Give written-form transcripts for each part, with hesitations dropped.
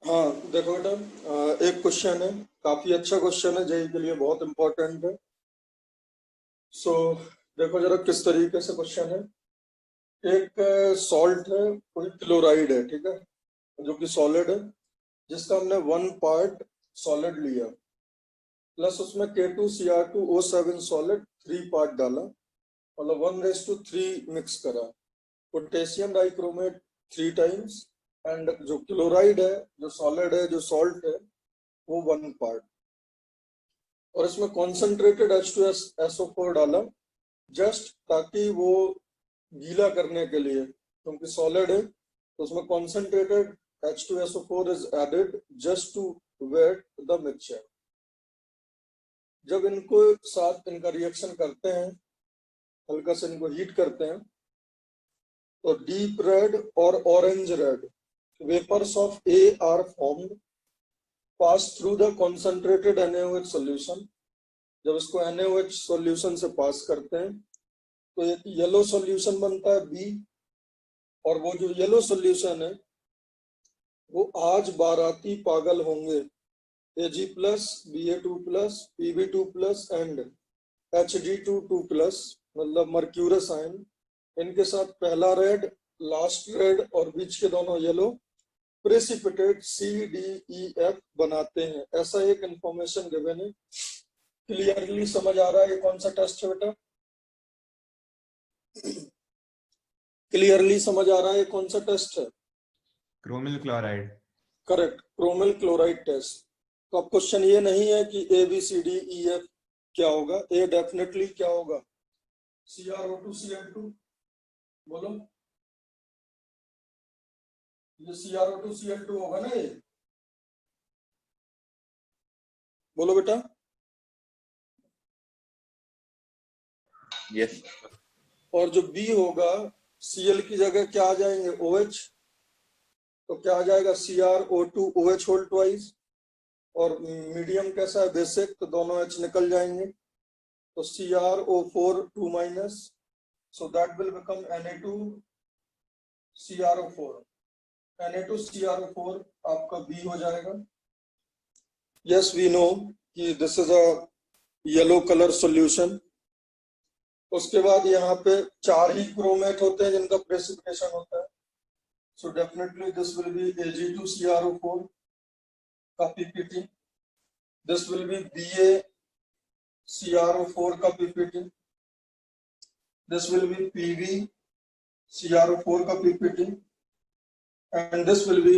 हाँ देखो बेटा, एक क्वेश्चन है, काफी अच्छा क्वेश्चन है, जेई के लिए बहुत इंपॉर्टेंट है। सो देखो जरा किस तरीके से क्वेश्चन है। एक सॉल्ट है, कोई क्लोराइड है, ठीक है, जो कि सॉलिड है, जिसका हमने 1 पार्ट सॉलिड लिया, प्लस उसमें K2Cr2O7 सॉलिड 3 पार्ट डाला, मतलब 1:3 मिक्स करा। पोटेशियम डाइक्रोमेट 3 टाइम्स, एंड जो क्लोराइड है, जो सॉलिड है, जो सॉल्ट है, वो 1 पार्ट। और इसमें कॉन्सेंट्रेटेड H2SO4 डाला, जस्ट ताकि वो गीला करने के लिए, क्योंकि सॉलिड है तो उसमें concentrated H2SO4 is added just to wet the mixture. जब इनको साथ इनका रिएक्शन करते हैं, हल्का से इनको हीट करते हैं, तो डीप रेड और orange red vapours of a are formed, pass through the concentrated NaOH solution. जब इसको NaOH सॉल्यूशन से पास करते हैं तो एक येलो सॉल्यूशन बनता है बी, और वो जो येलो सॉल्यूशन है वो आज बाराती पागल होंगे Ag+, Ba2+, Pb2+ and Hg2 2+, मतलब मर्क्यूरस आयन। इनके साथ पहला रेड, लास्ट रेड और बीच के दोनों येलो प्रेसिपिटेट CDEF बनाते हैं। ऐसा एक इंफॉर्मेशन गिवन है। क्लियरली समझ आ रहा है ये कौन सा टेस्ट है बेटा? क्लियरली समझ आ रहा है ये कौन सा टेस्ट है? Chromyl chloride. Correct, chromyl chloride test. तो अब क्वेश्चन ये नहीं है कि ABCDEF क्या होगा, ए डेफिनेटली क्या होगा? CrO2Cl2। बोलो, ये CrO2Cl2 होगा ना ये? बोलो बेटा। यस। और जो बी होगा, Cl की जगह क्या आ जाएंगे? OH। तो क्या आ जाएगा? CrO2OH whole twice. और मीडियम कैसा है? बेसिक, तो दोनों H निकल जाएंगे, तो CrO4 2-, so that will become Na2CrO4। Na2CrO4 आपका B हो जाएगा। Yes, we know कि this is a yellow color solution। उसके बाद यहाँ पे 4 ही क्रोमेट होते हैं जिनका प्रेसिपिटेशन होता है, so definitely this will be Ag2CrO4 का PPT, this will be BaCrO4 का PPT, this will be PbCrO4 का PPT, and this will be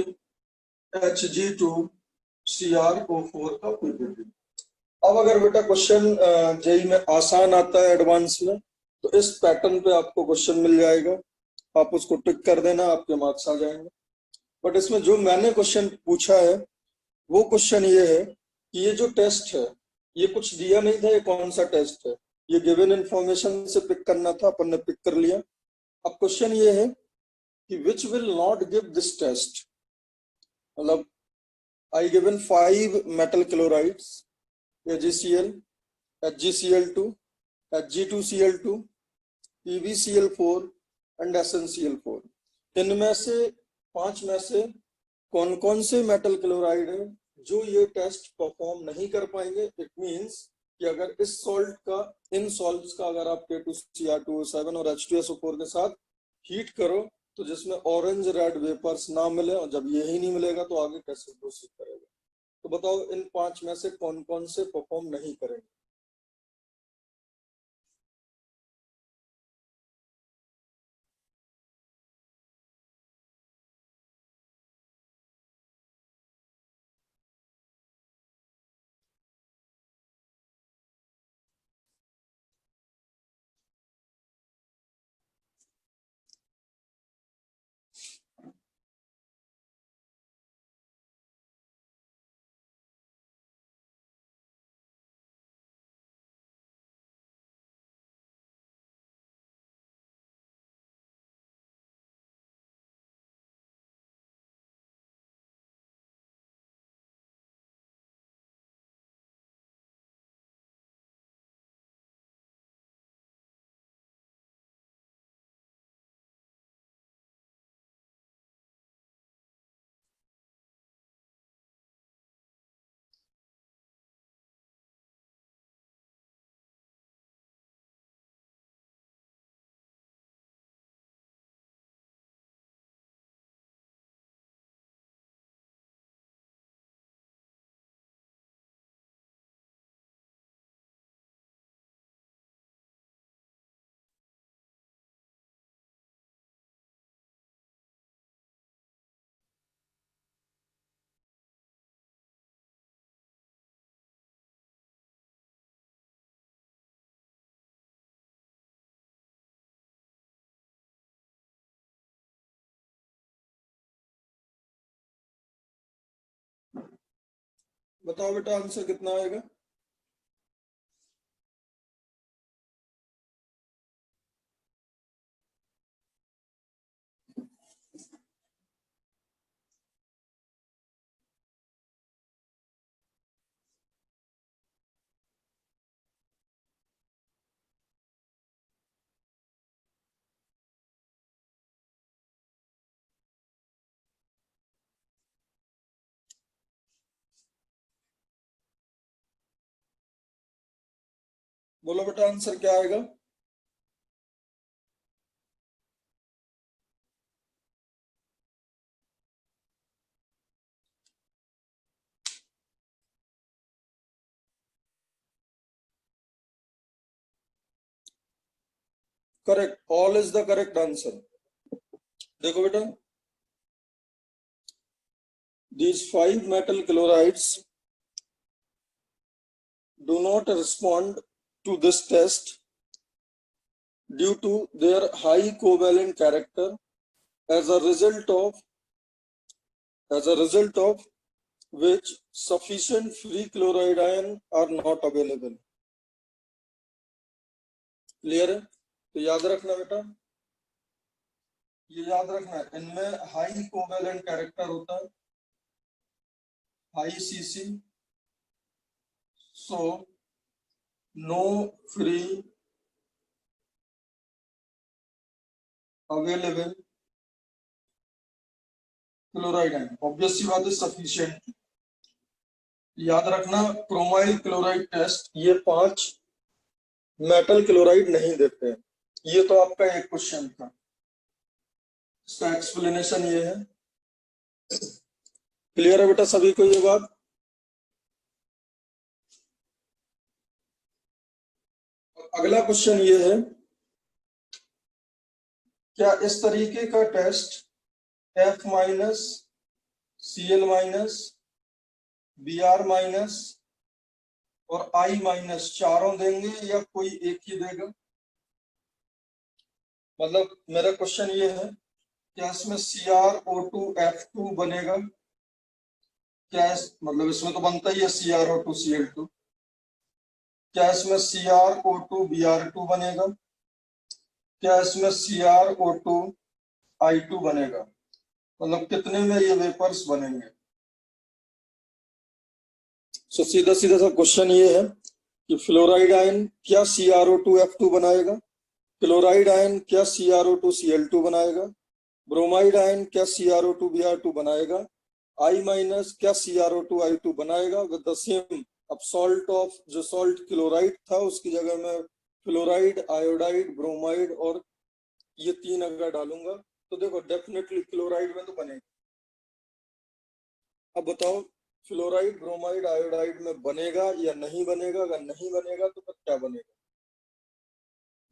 Hg2CrO4 का PPT। अब अगर बेटा क्वेश्चन जेई में आसान आता है एडवांस में, तो इस पैटर्न पे आपको क्वेश्चन मिल जाएगा, आप उसको टिक कर देना, आपके मार्क्स आ जाएंगे। बट इसमें जो मैंने क्वेश्चन पूछा है वो क्वेश्चन ये है कि ये जो टेस्ट है, ये कुछ दिया नहीं था, ये कौन सा टेस्ट है, ये गिवन इंफॉर्मेशन से पिक करना था, अपन ने पिक कर लिया। अब क्वेश्चन ये है कि which will not give this test, मतलब I given 5 metal chlorides, AgCl, HgCl2, Hg2Cl2, PbCl4 and SnCl4। इनमें से 5 में से कौन कौन से मेटल क्लोराइड है जो ये टेस्ट परफॉर्म नहीं कर पाएंगे? इट मींस कि अगर इस सॉल्ट का, इन सॉल्ट्स का अगर आप K2Cr2O7 और H2SO4 के साथ हीट करो, तो जिसमें ऑरेंज रेड वेपर्स ना मिले, और जब यही नहीं मिलेगा तो आगे कैसे प्रोसीड करेगा? तो बताओ इन 5 में से कौन कौन से परफॉर्म नहीं करेंगे? बताओ बेटा आंसर कितना आएगा? बोलो बेटा आंसर क्या आएगा? Correct, all is the correct answer. देखो बेटा, these 5 metal chlorides do not respond to this test due to their high covalent character as a result of which sufficient free chloride ion are not available। Clear है? तो याद रखना बेटा, ये याद रखना है, इनमें हाई कोवेलेंट कैरेक्टर होता है, हाई सीसी, so no free available chloride ion, obvious सी बात है सफिशिएंट। याद रखना क्रोमाइल क्लोराइड टेस्ट ये 5 मेटल क्लोराइड नहीं देते हैं। ये तो आपका एक क्वेश्चन था, इसका एक्सप्लेनेशन ये है। क्लियर है बेटा सभी को ये बात? अगला क्वेश्चन ये है, क्या इस तरीके का test F minus, Cl minus, Br minus और I माइनस चारों देंगे या कोई एक ही देगा? मतलब मेरा क्वेश्चन ये है, क्या इसमें CrO2F2 बनेगा? क्या मतलब इसमें तो बनता ही है CrO2Cl2, क्या इसमें CrO2Br2 बनेगा? क्या इसमें CrO2I2 बनेगा? मतलब कितने में ये वेपर्स बनेंगे? सो सीधा सीधा सा क्वेश्चन ये है कि फ्लोराइड आयन क्या CrO2F2 बनाएगा, क्लोराइड आयन क्या CrO2Cl2 बनाएगा, ब्रोमाइड आयन क्या CrO2Br2 बनाएगा, I माइनस क्या CrO2I2 बनाएगा विद द सेम। अब सॉल्ट ऑफ जो सॉल्ट क्लोराइड था उसकी जगह में फ्लोराइड, आयोडाइड, ब्रोमाइड और ये 3 अगर डालूंगा तो देखो डेफिनेटली क्लोराइड में तो बनेगा। अब बताओ फ्लोराइड, ब्रोमाइड, आयोडाइड में बनेगा या नहीं बनेगा? अगर नहीं बनेगा तो फिर क्या बनेगा?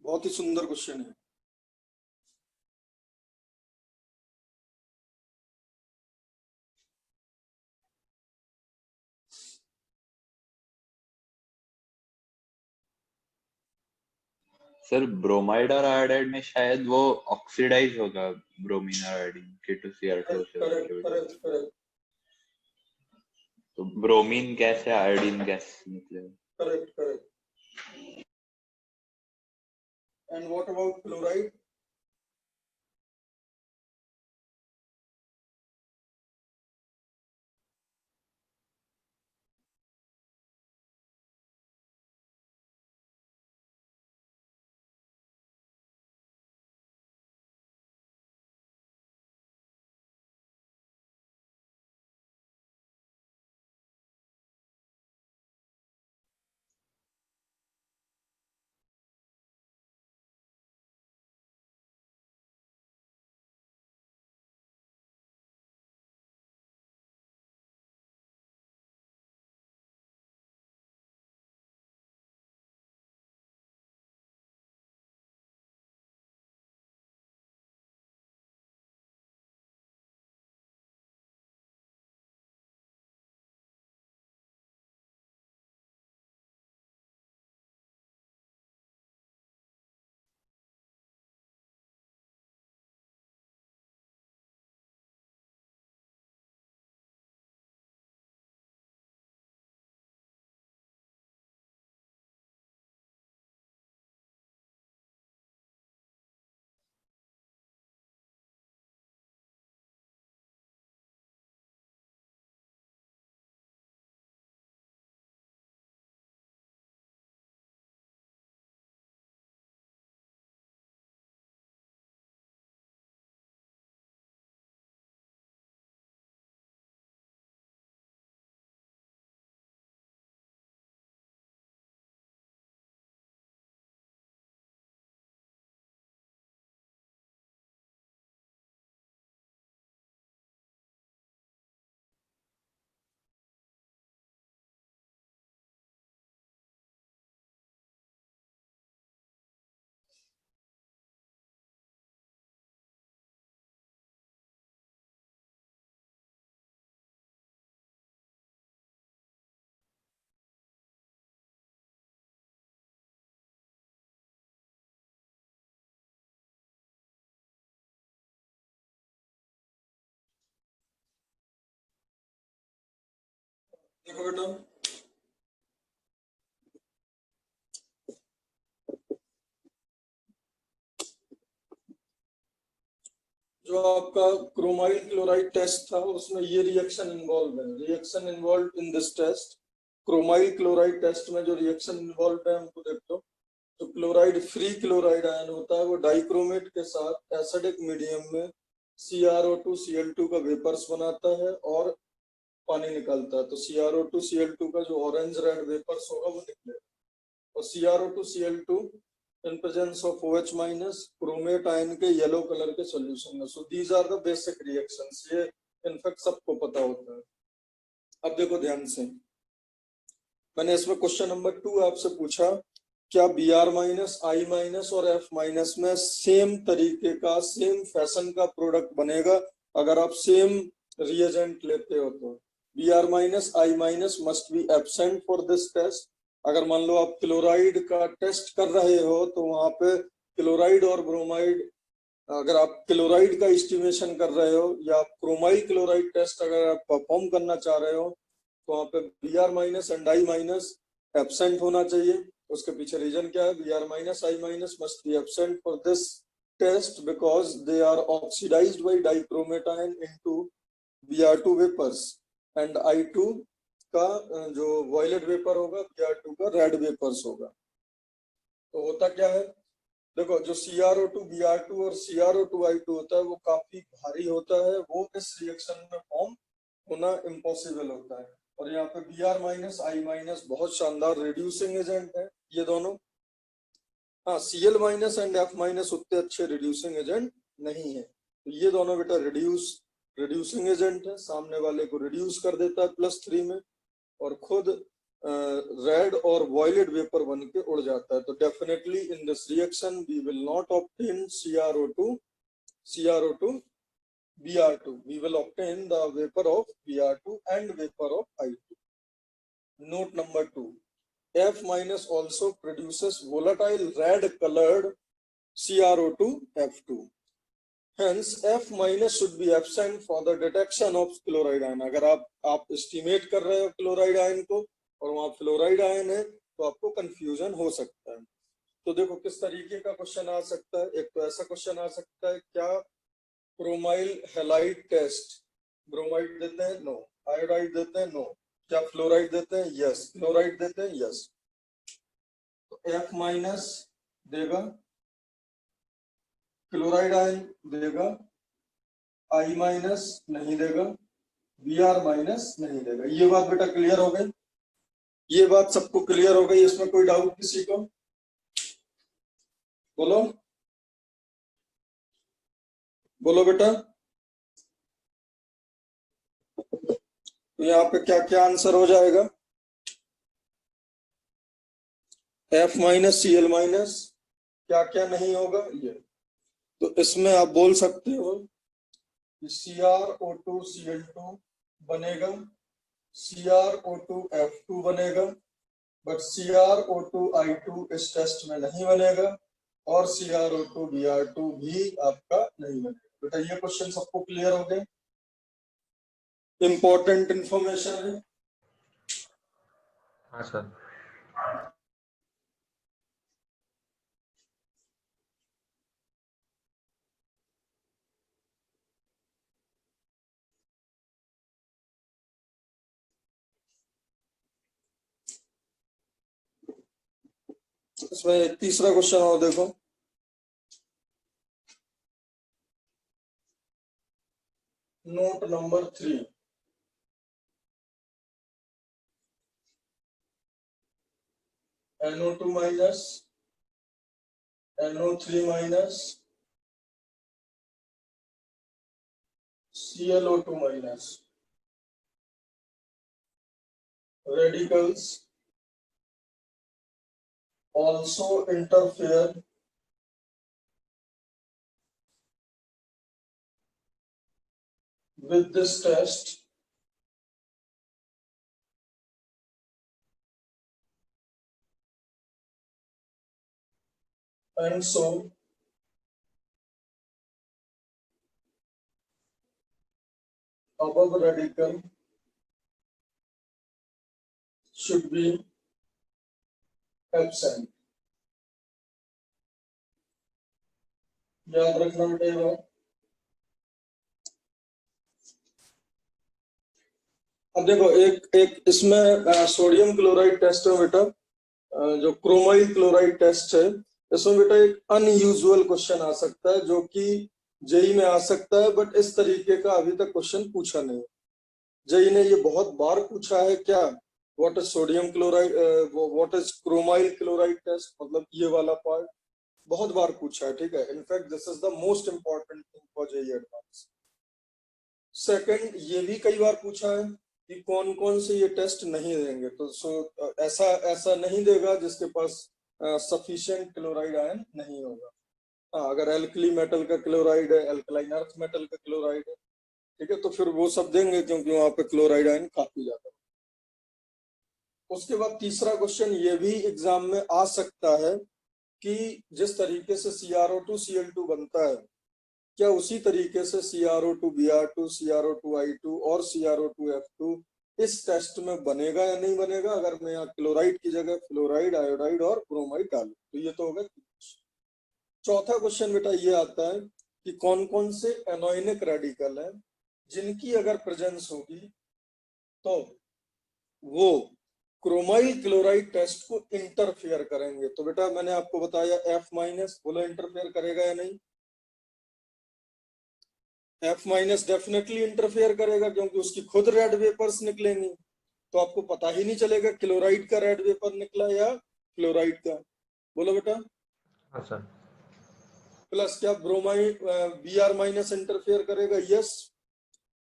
बहुत ही सुंदर क्वेश्चन है। सर ब्रोमाइड और आयोडाइड में शायद वो ऑक्सीडाइज होगा, ब्रोमीन और आयोडीन K2Cr2 से करेक्ट के वजह करेक्ट से। करेक्ट तो ब्रोमीन गैस या आयोडीन गैस निकलेगा। Correct correct. And what about chloride? देखो बेटा, जो आपका क्रोमाइल क्लोराइड टेस्ट था उसमें ये रिएक्शन इन्वॉल्व है। Reaction involve in this test, chromyl chloride test में जो रिएक्शन इन्वॉल्व है हमको देख लो। तो क्लोराइड फ्री क्लोराइड आयन होता है, वो डाइक्रोमेट के साथ एसिडिक मीडियम में CrO2 Cl2 का वेपर्स बनाता है और पानी निकालता है। तो CrO2 Cl2 का जो ऑरेंज रेड वेपर्स होगा वो निकलेगा, और CrO2 Cl2 in presence of OH minus chromate ion के येलो कलर के सॉल्यूशन में। So these are the basic reactions, ये इनफैक्ट सबको पता होता है। अब देखो ध्यान से, मैंने इसमें क्वेश्चन नंबर 2 आपसे पूछा, क्या Br माइनस I माइनस और F माइनस में सेम तरीके का सेम फैशन का प्रोडक्ट बनेगा अगर आप सेम रिएजेंट लेते हो? तो Br minus I minus must be absent for this test. अगर मान लो आप क्लोराइड का टेस्ट कर रहे हो तो वहां पे क्लोराइड और ब्रोमाइड, अगर आप क्लोराइड का एस्टिमेशन कर रहे हो या आप क्रोमाइल क्लोराइड टेस्ट अगर आप परफॉर्म करना चाह रहे हो तो वहां पे Br minus and I minus absent होना चाहिए। उसके पीछे रीजन क्या है? Br minus I minus must be absent for this test because they are oxidised by dichromate ion into Br2 vapours, and I2 का जो वॉयलेट वेपर होगा Br2 का रेड वेपर्स होगा। तो होता क्या है, देखो जो CrO2 Br2 और CrO2 I2 होता है वो काफी भारी होता है, वो इस रिएक्शन में फॉर्म होना इम्पॉसिबल होता है। और यहाँ पे Br माइनस I माइनस बहुत शानदार रिड्यूसिंग एजेंट है ये दोनों। हाँ, Cl minus and F minus उतने अच्छे रिड्यूसिंग एजेंट नहीं है। तो ये दोनों बेटा रिड्यूसिंग एजेंट है, सामने वाले को रिड्यूस कर देता है +3 में, और खुद रेड और वॉयलेट वेपर बन के उड़ जाता है। तो definitely in this reaction we will not obtain CrO2 Br2, we will obtain the vapor of Br2 and vapor of I2. Note number 2, F minus also produces volatile red colored CrO2 F2. Hence F minus should be absent for the detection of chloride ion. अगर आप estimate कर रहे हो chloride ion को और वहां fluoride ion है तो आपको कंफ्यूजन हो सकता है। तो देखो किस तरीके का क्वेश्चन आ सकता है। एक तो ऐसा क्वेश्चन आ सकता है, क्या क्रोमाइल हैलाइड टेस्ट, ब्रोमाइड देते हैं? नो। आयोडाइड देते हैं? नो। क्या फ्लोराइड देते हैं? यस। क्लोराइड देते हैं? यस। तो F माइनस देगा, क्लोराइड आयन देगा, I माइनस नहीं देगा, Br माइनस नहीं देगा। ये बात बेटा क्लियर हो गई? ये बात सबको क्लियर हो गई? इसमें कोई डाउट किसी को? बोलो बोलो बेटा। तो यहाँ पे क्या क्या आंसर हो जाएगा? F माइनस Cl माइनस, क्या क्या नहीं होगा ये? तो इसमें आप बोल सकते हो कि CrO2 Cl2 बनेगा, CrO2 F2 बनेगा, बट CrO2 I2 इस टेस्ट में नहीं बनेगा, और CrO2 Br2 भी आपका नहीं बनेगा। बेटा ये क्वेश्चन सबको क्लियर हो गए? इंपॉर्टेंट इंफॉर्मेशन है। हाँ सर। इसमें एक तीसरा क्वेश्चन और देखो, note number 3, NO2 minus, NO3 minus, ClO2 minus radicals also interfere with this test and so above radical should be absent. याद रखना बेटा। अब देखो एक एक इसमें सोडियम क्लोराइड टेस्ट है बेटा, जो क्रोमाइल क्लोराइड टेस्ट है, इसमें बेटा एक अनयूजुअल क्वेश्चन आ सकता है जो कि जेई में आ सकता है, बट इस तरीके का अभी तक क्वेश्चन पूछा नहीं। जेई ने ये बहुत बार पूछा है क्या, what is sodium chloride, what is chromyl chloride test, मतलब ये वाला पार्ट बहुत बार पूछा है, ठीक है। In fact this is the most important thing for JEE advance. Second, ये भी कई बार पूछा है कि कौन कौन से ये टेस्ट नहीं देंगे, तो ऐसा ऐसा नहीं देगा जिसके पास सफिशिएंट क्लोराइड आयन नहीं होगा। अगर एल्कली मेटल का क्लोराइड है, एल्कलाइन अर्थ मेटल का क्लोराइड है, ठीक है, तो फिर वो सब देंगे क्योंकि वहां पे क्लोराइड आयन काफी ज्यादा। उसके बाद तीसरा क्वेश्चन ये भी एग्जाम में आ सकता है कि जिस तरीके से CrO2 Cl2 बनता है, क्या उसी तरीके से CrO2 Br2 CrO2 I2 और CrO2 F2 इस टेस्ट में बनेगा या नहीं बनेगा, अगर मैं यहाँ क्लोराइड की जगह फ्लोराइड, आयोडाइड और ब्रोमाइड डालूं, तो ये तो होगा। चौथा क्वेश्चन बेटा ये आता है कि कौन कौन से एनोनिक रेडिकल है जिनकी अगर प्रेजेंस होगी तो वो क्रोमाइल क्लोराइड टेस्ट को इंटरफेयर करेंगे। तो बेटा मैंने आपको बताया F- बोला इंटरफेयर करेगा या नहीं। F- डेफिनेटली इंटरफेयर करेगा क्योंकि उसकी खुद रेड वेपर्स निकलेंगी, तो आपको पता ही नहीं चलेगा क्लोराइड का रेड वेपर निकला या फ्लोराइड का। बोलो बेटा। हाँ सर। प्लस क्या ब्रोमाइड Br- इंटरफेयर करेगा, यस,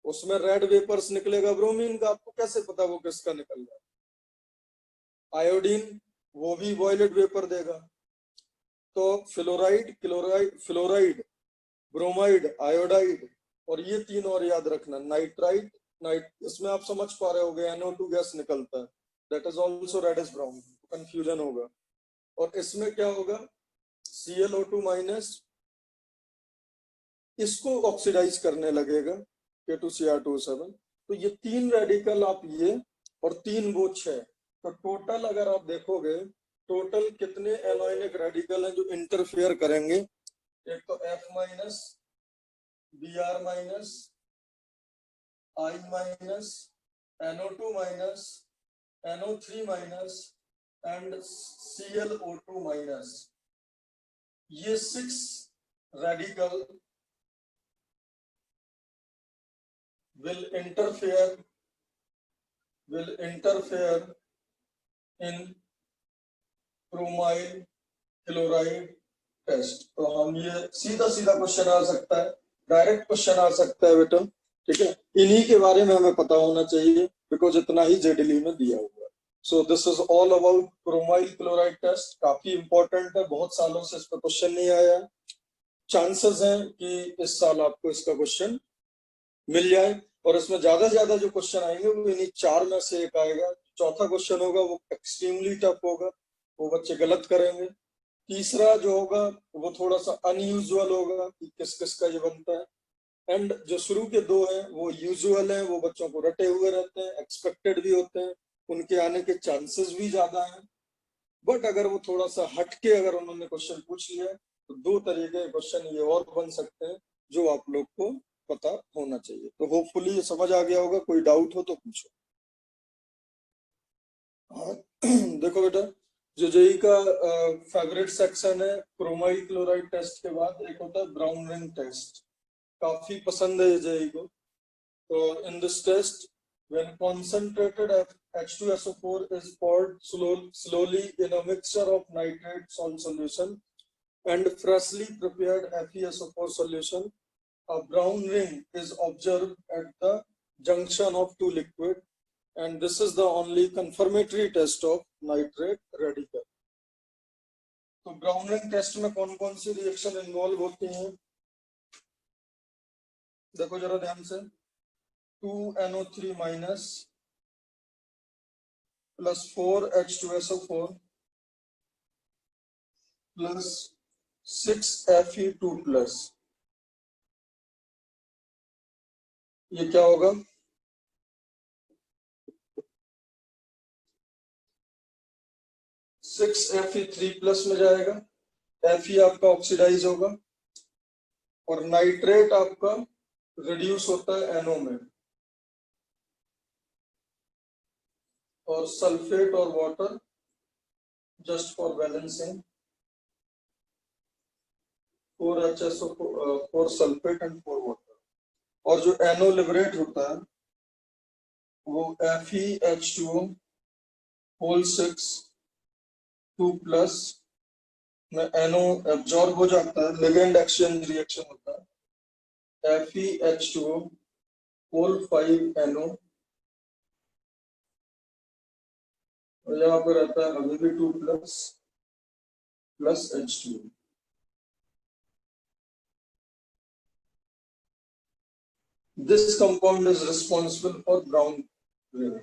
उसमें रेड वेपर्स निकलेगा ब्रोमीन का, आपको कैसे पता वो किसका निकल रहा है। आयोडीन वो भी वॉयलेट वेपर देगा। तो fluoride, chloride, fluoride, bromide, iodide, और ये तीन और याद रखना, नाइट्राइट, इसमें आप समझ पा रहे होगे NO2 गैस निकलता है, that is also reddish brown, confusion होगा। और इसमें क्या होगा, ClO2- इसको ऑक्सीडाइज करने लगेगा K2Cr2O7। तो ये तीन रेडिकल आप ये और तीन वो 6, तो टोटल अगर आप देखोगे टोटल कितने एनोनिक रेडिकल हैं जो इंटरफेयर करेंगे। एक तो F-, Br-, I-, NO2-, NO3- and ClO2-। ये 6 radical will interfere in chromyl chloride test. तो हम ये सीधा सीधा क्वेश्चन आ सकता है, डायरेक्ट क्वेश्चन आ सकता है बेटा, ठीक है। इन्हीं के बारे में हमें पता होना चाहिए बिकॉज इतना ही जेडीली में दिया हुआ है। So this is all about chromyl chloride test, काफी इंपॉर्टेंट है, बहुत सालों से इस पर क्वेश्चन नहीं आया। चांसेस हैं कि इस साल आपको इसका क्वेश्चन मिल जाए, और इसमें ज्यादा से ज्यादा जो क्वेश्चन आएंगे वो इन्हीं 4 में से एक आएगा। चौथा क्वेश्चन होगा वो एक्सट्रीमली टफ होगा, वो बच्चे गलत करेंगे। तीसरा जो होगा वो थोड़ा सा अनयूजुअल होगा कि किस किस का ये बनता है। एंड जो शुरू के 2 हैं वो यूजुअल हैं, वो बच्चों को रटे हुए रहते हैं, एक्सपेक्टेड भी होते हैं, उनके आने के चांसेस भी ज्यादा हैं। बट अगर वो थोड़ा सा हटके अगर उन्होंने क्वेश्चन पूछ लिया तो 2 तरीके के क्वेश्चन ये और बन सकते हैं जो आप लोग को पता होना चाहिए। तो होपफुली ये समझ आ गया होगा, कोई डाउट हो तो पूछो। देखो बेटा, जो जेई का फेवरेट सेक्शन है क्रोमाइल क्लोराइड टेस्ट के बाद एक होता है ब्राउन रिंग टेस्ट, काफी पसंद है जेई को। तो in this test when concentrated H2SO4 is poured slowly in a mixture of nitrate salt solution and freshly prepared FeSO4 solution, a brown ring is observed at the junction of 2 liquid, and this is the only confirmatory test of nitrate radical. तो brown ring test में कौन कौन सी reaction involve होती हैं, देखो जरा ध्यान से। 2NO3- plus 4H2SO4 plus 6Fe2 plus, ये क्या होगा, 6Fe3+ में जाएगा, Fe आपका ऑक्सीडाइज होगा और नाइट्रेट आपका रिड्यूस होता है NO में, और सल्फेट और water just for balancing 4HSO4 sulphate and 4 water. और जो NO लिबरेट होता है वो FeH2O होल 6 2+ में NO एब्जॉर्ब हो जाता है, लिगेंड एक्सचेंज रिएक्शन होता है, FeH2O होल 5 NO, और यहाँ पर रहता है अभी भी 2+ plus H2O। This compound is responsible for brown ring।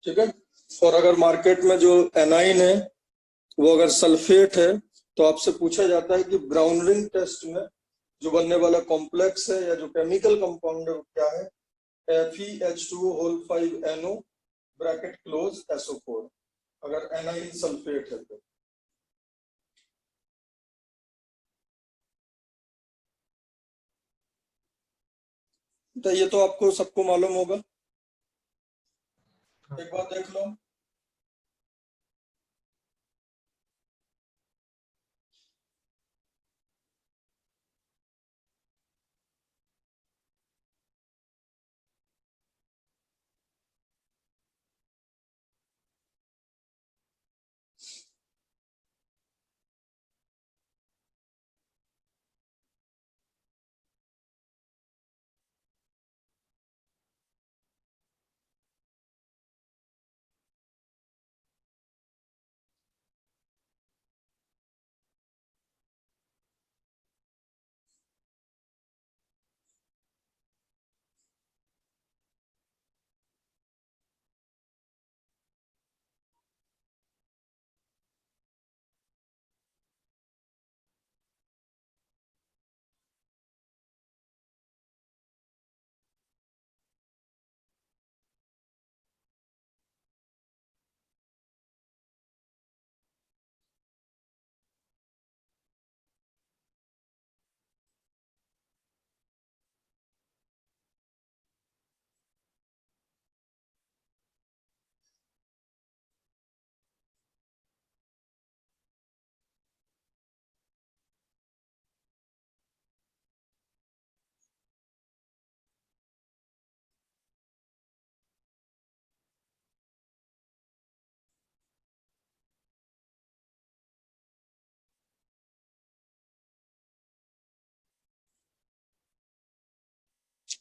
ठीक है। और अगर मार्केट में जो एनाइन है वो अगर सल्फेट है तो आपसे पूछा जाता है कि ब्राउन रिंग टेस्ट में जो बनने वाला कॉम्प्लेक्स है या जो केमिकल कंपाउंड है वो क्या है, FeH2O whole 5 NO bracket close SO4, अगर एनाइन सल्फेट है तो ये तो आपको सबको मालूम होगा, एक बार देख लो।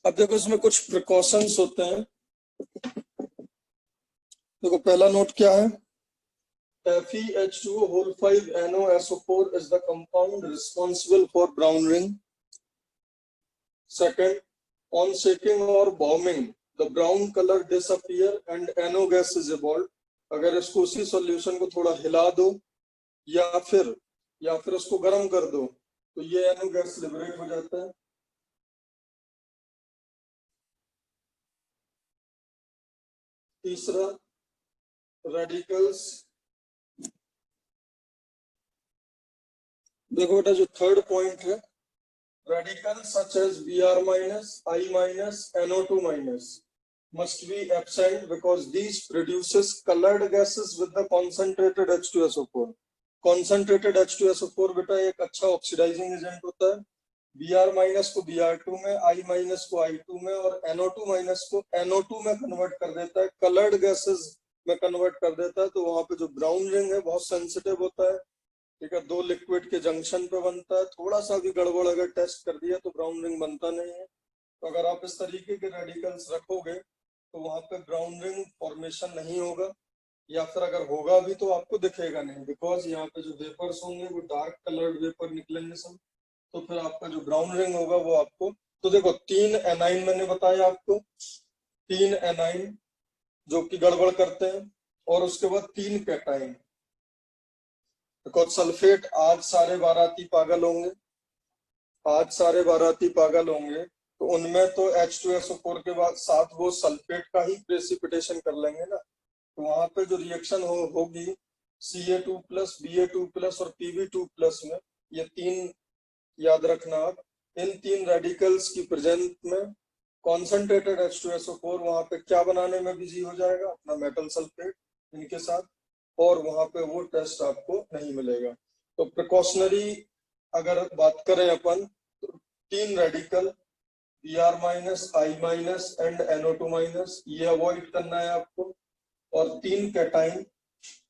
अब देखो इसमें कुछ प्रिकॉशंस होते हैं। देखो पहला नोट क्या है, FeH2O whole 5 NOSO4 is the compound responsible for brown ring। Second, on shaking or bombing, the brown color disappear and NO gas is evolved। अगर इसको उसी सॉल्यूशन को थोड़ा हिला दो या फिर उसको गर्म कर दो तो ये NO गैस लिबरेट हो जाता है। तीसरा, रेडिकल्स, देखो बेटा जो थर्ड पॉइंट है, radicals such as Br minus, I minus, NO2 minus must be absent because these produces colored gases with the concentrated H2SO4। concentrated H2SO4 बेटा एक अच्छा ऑक्सीडाइजिंग एजेंट होता है। Br माइनस को Br2 में, I माइनस को I2 में और NO2 माइनस को NO2 में कन्वर्ट कर देता है, कलर्ड गैसेस में कन्वर्ट कर देता है। तो वहां पे जो ब्राउन रिंग है बहुत सेंसिटिव होता है। ठीक है, दो लिक्विड के जंक्शन पे बनता है, थोड़ा सा भी गड़बड़ अगर टेस्ट कर दिया तो ब्राउन रिंग बनता नहीं है। तो अगर आप इस तरीके के रेडिकल्स रखोगे तो वहां पे ब्राउन रिंग फॉर्मेशन नहीं होगा, या फिर अगर होगा भी तो आपको दिखेगा नहीं, बिकॉज यहाँ पे जो वेपर्स होंगे वो डार्क कलर्ड वेपर निकलेंगे सब। तो फिर आपका जो ब्राउन रिंग होगा वो आपको, तो देखो 3 एनाइन मैंने बताया आपको, 3 एनाइन जो कि गड़बड़ करते हैं, और उसके बाद 3 कैटाइन। बिकॉज सल्फेट आज सारे बाराती पागल होंगे, तो उनमें तो H2SO4 के बाद साथ वो सल्फेट का ही प्रेसिपिटेशन कर लेंगे ना। तो वहां पे जो रिएक्शन होगी Ca2 प्लस Ba2 प्लस और Pb2 प्लस में, ये तीन याद रखना आप, इन तीन रेडिकल्स की प्रेजेंस में कॉन्सेंट्रेटेड H2SO4 वहां पे क्या बनाने में बिजी हो जाएगा, अपना मेटल सल्फेट इनके साथ, और वहां पे वो टेस्ट आपको नहीं मिलेगा। तो प्रिकॉशनरी अगर बात करें अपन, तो तीन radical Br minus, I minus and NO2 minus, ये अवॉइड करना है आपको, और तीन cation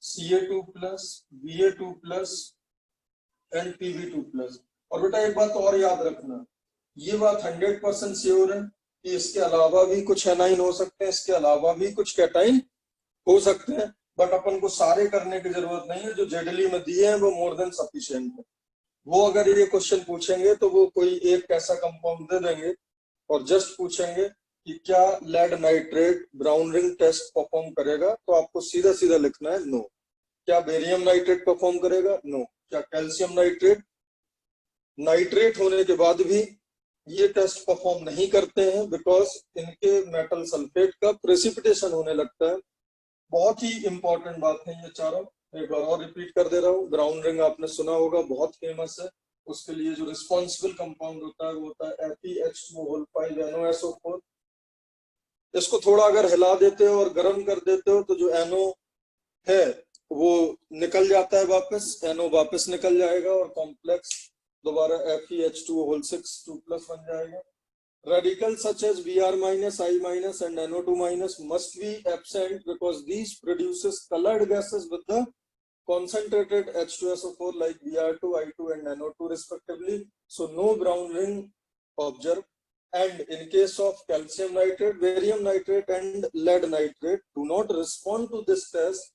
Ca2 plus, Ba2 plus and Pb2 plus. और बेटा एक बात और याद रखना, ये बात 100% श्योर है कि इसके अलावा भी कुछ एनाइन हो सकते हैं, इसके अलावा भी कुछ कैटाइन हो सकते हैं, बट अपन को सारे करने की जरूरत नहीं है। जो जेडली में दिए हैं वो मोर देन सफिशिएंट है। वो अगर ये क्वेश्चन पूछेंगे तो वो कोई एक ऐसा कंपाउंड दे देंगे और जस्ट पूछेंगे कि क्या lead nitrate brown ring test perform करेगा, तो आपको सीधा सीधा लिखना है नो। क्या बेरियम नाइट्रेट परफॉर्म करेगा? नो। क्या कैल्शियम नाइट्रेट नाइट्रेट होने के बाद भी ये टेस्ट परफॉर्म नहीं करते हैं? बिकॉज इनके मेटल सल्फेट का प्रेसिपिटेशन होने लगता है। बहुत ही इंपॉर्टेंट बात है ये चारों, एक बार और रिपीट कर दे रहा हूँ। ब्राउन रिंग आपने सुना होगा, बहुत फेमस है। उसके लिए जो रिस्पॉन्सिबल कंपाउंड होता है वो होता है FeH2O5NOSO4। इसको थोड़ा अगर हिला देते हो और गर्म कर देते हो तो जो NO है वो निकल जाता है वापस, NO वापस निकल जाएगा और कॉम्प्लेक्स दोबारा FeH2O6 2+ बन जाएगा। Radicals such as Br minus, I minus and NO2 minus must be absent because these produces colored gases with the concentrated H2SO4 like Br2, I2 and NO2 respectively. So no brown ring observed. And in case of calcium nitrate, barium nitrate and lead nitrate do not respond to this test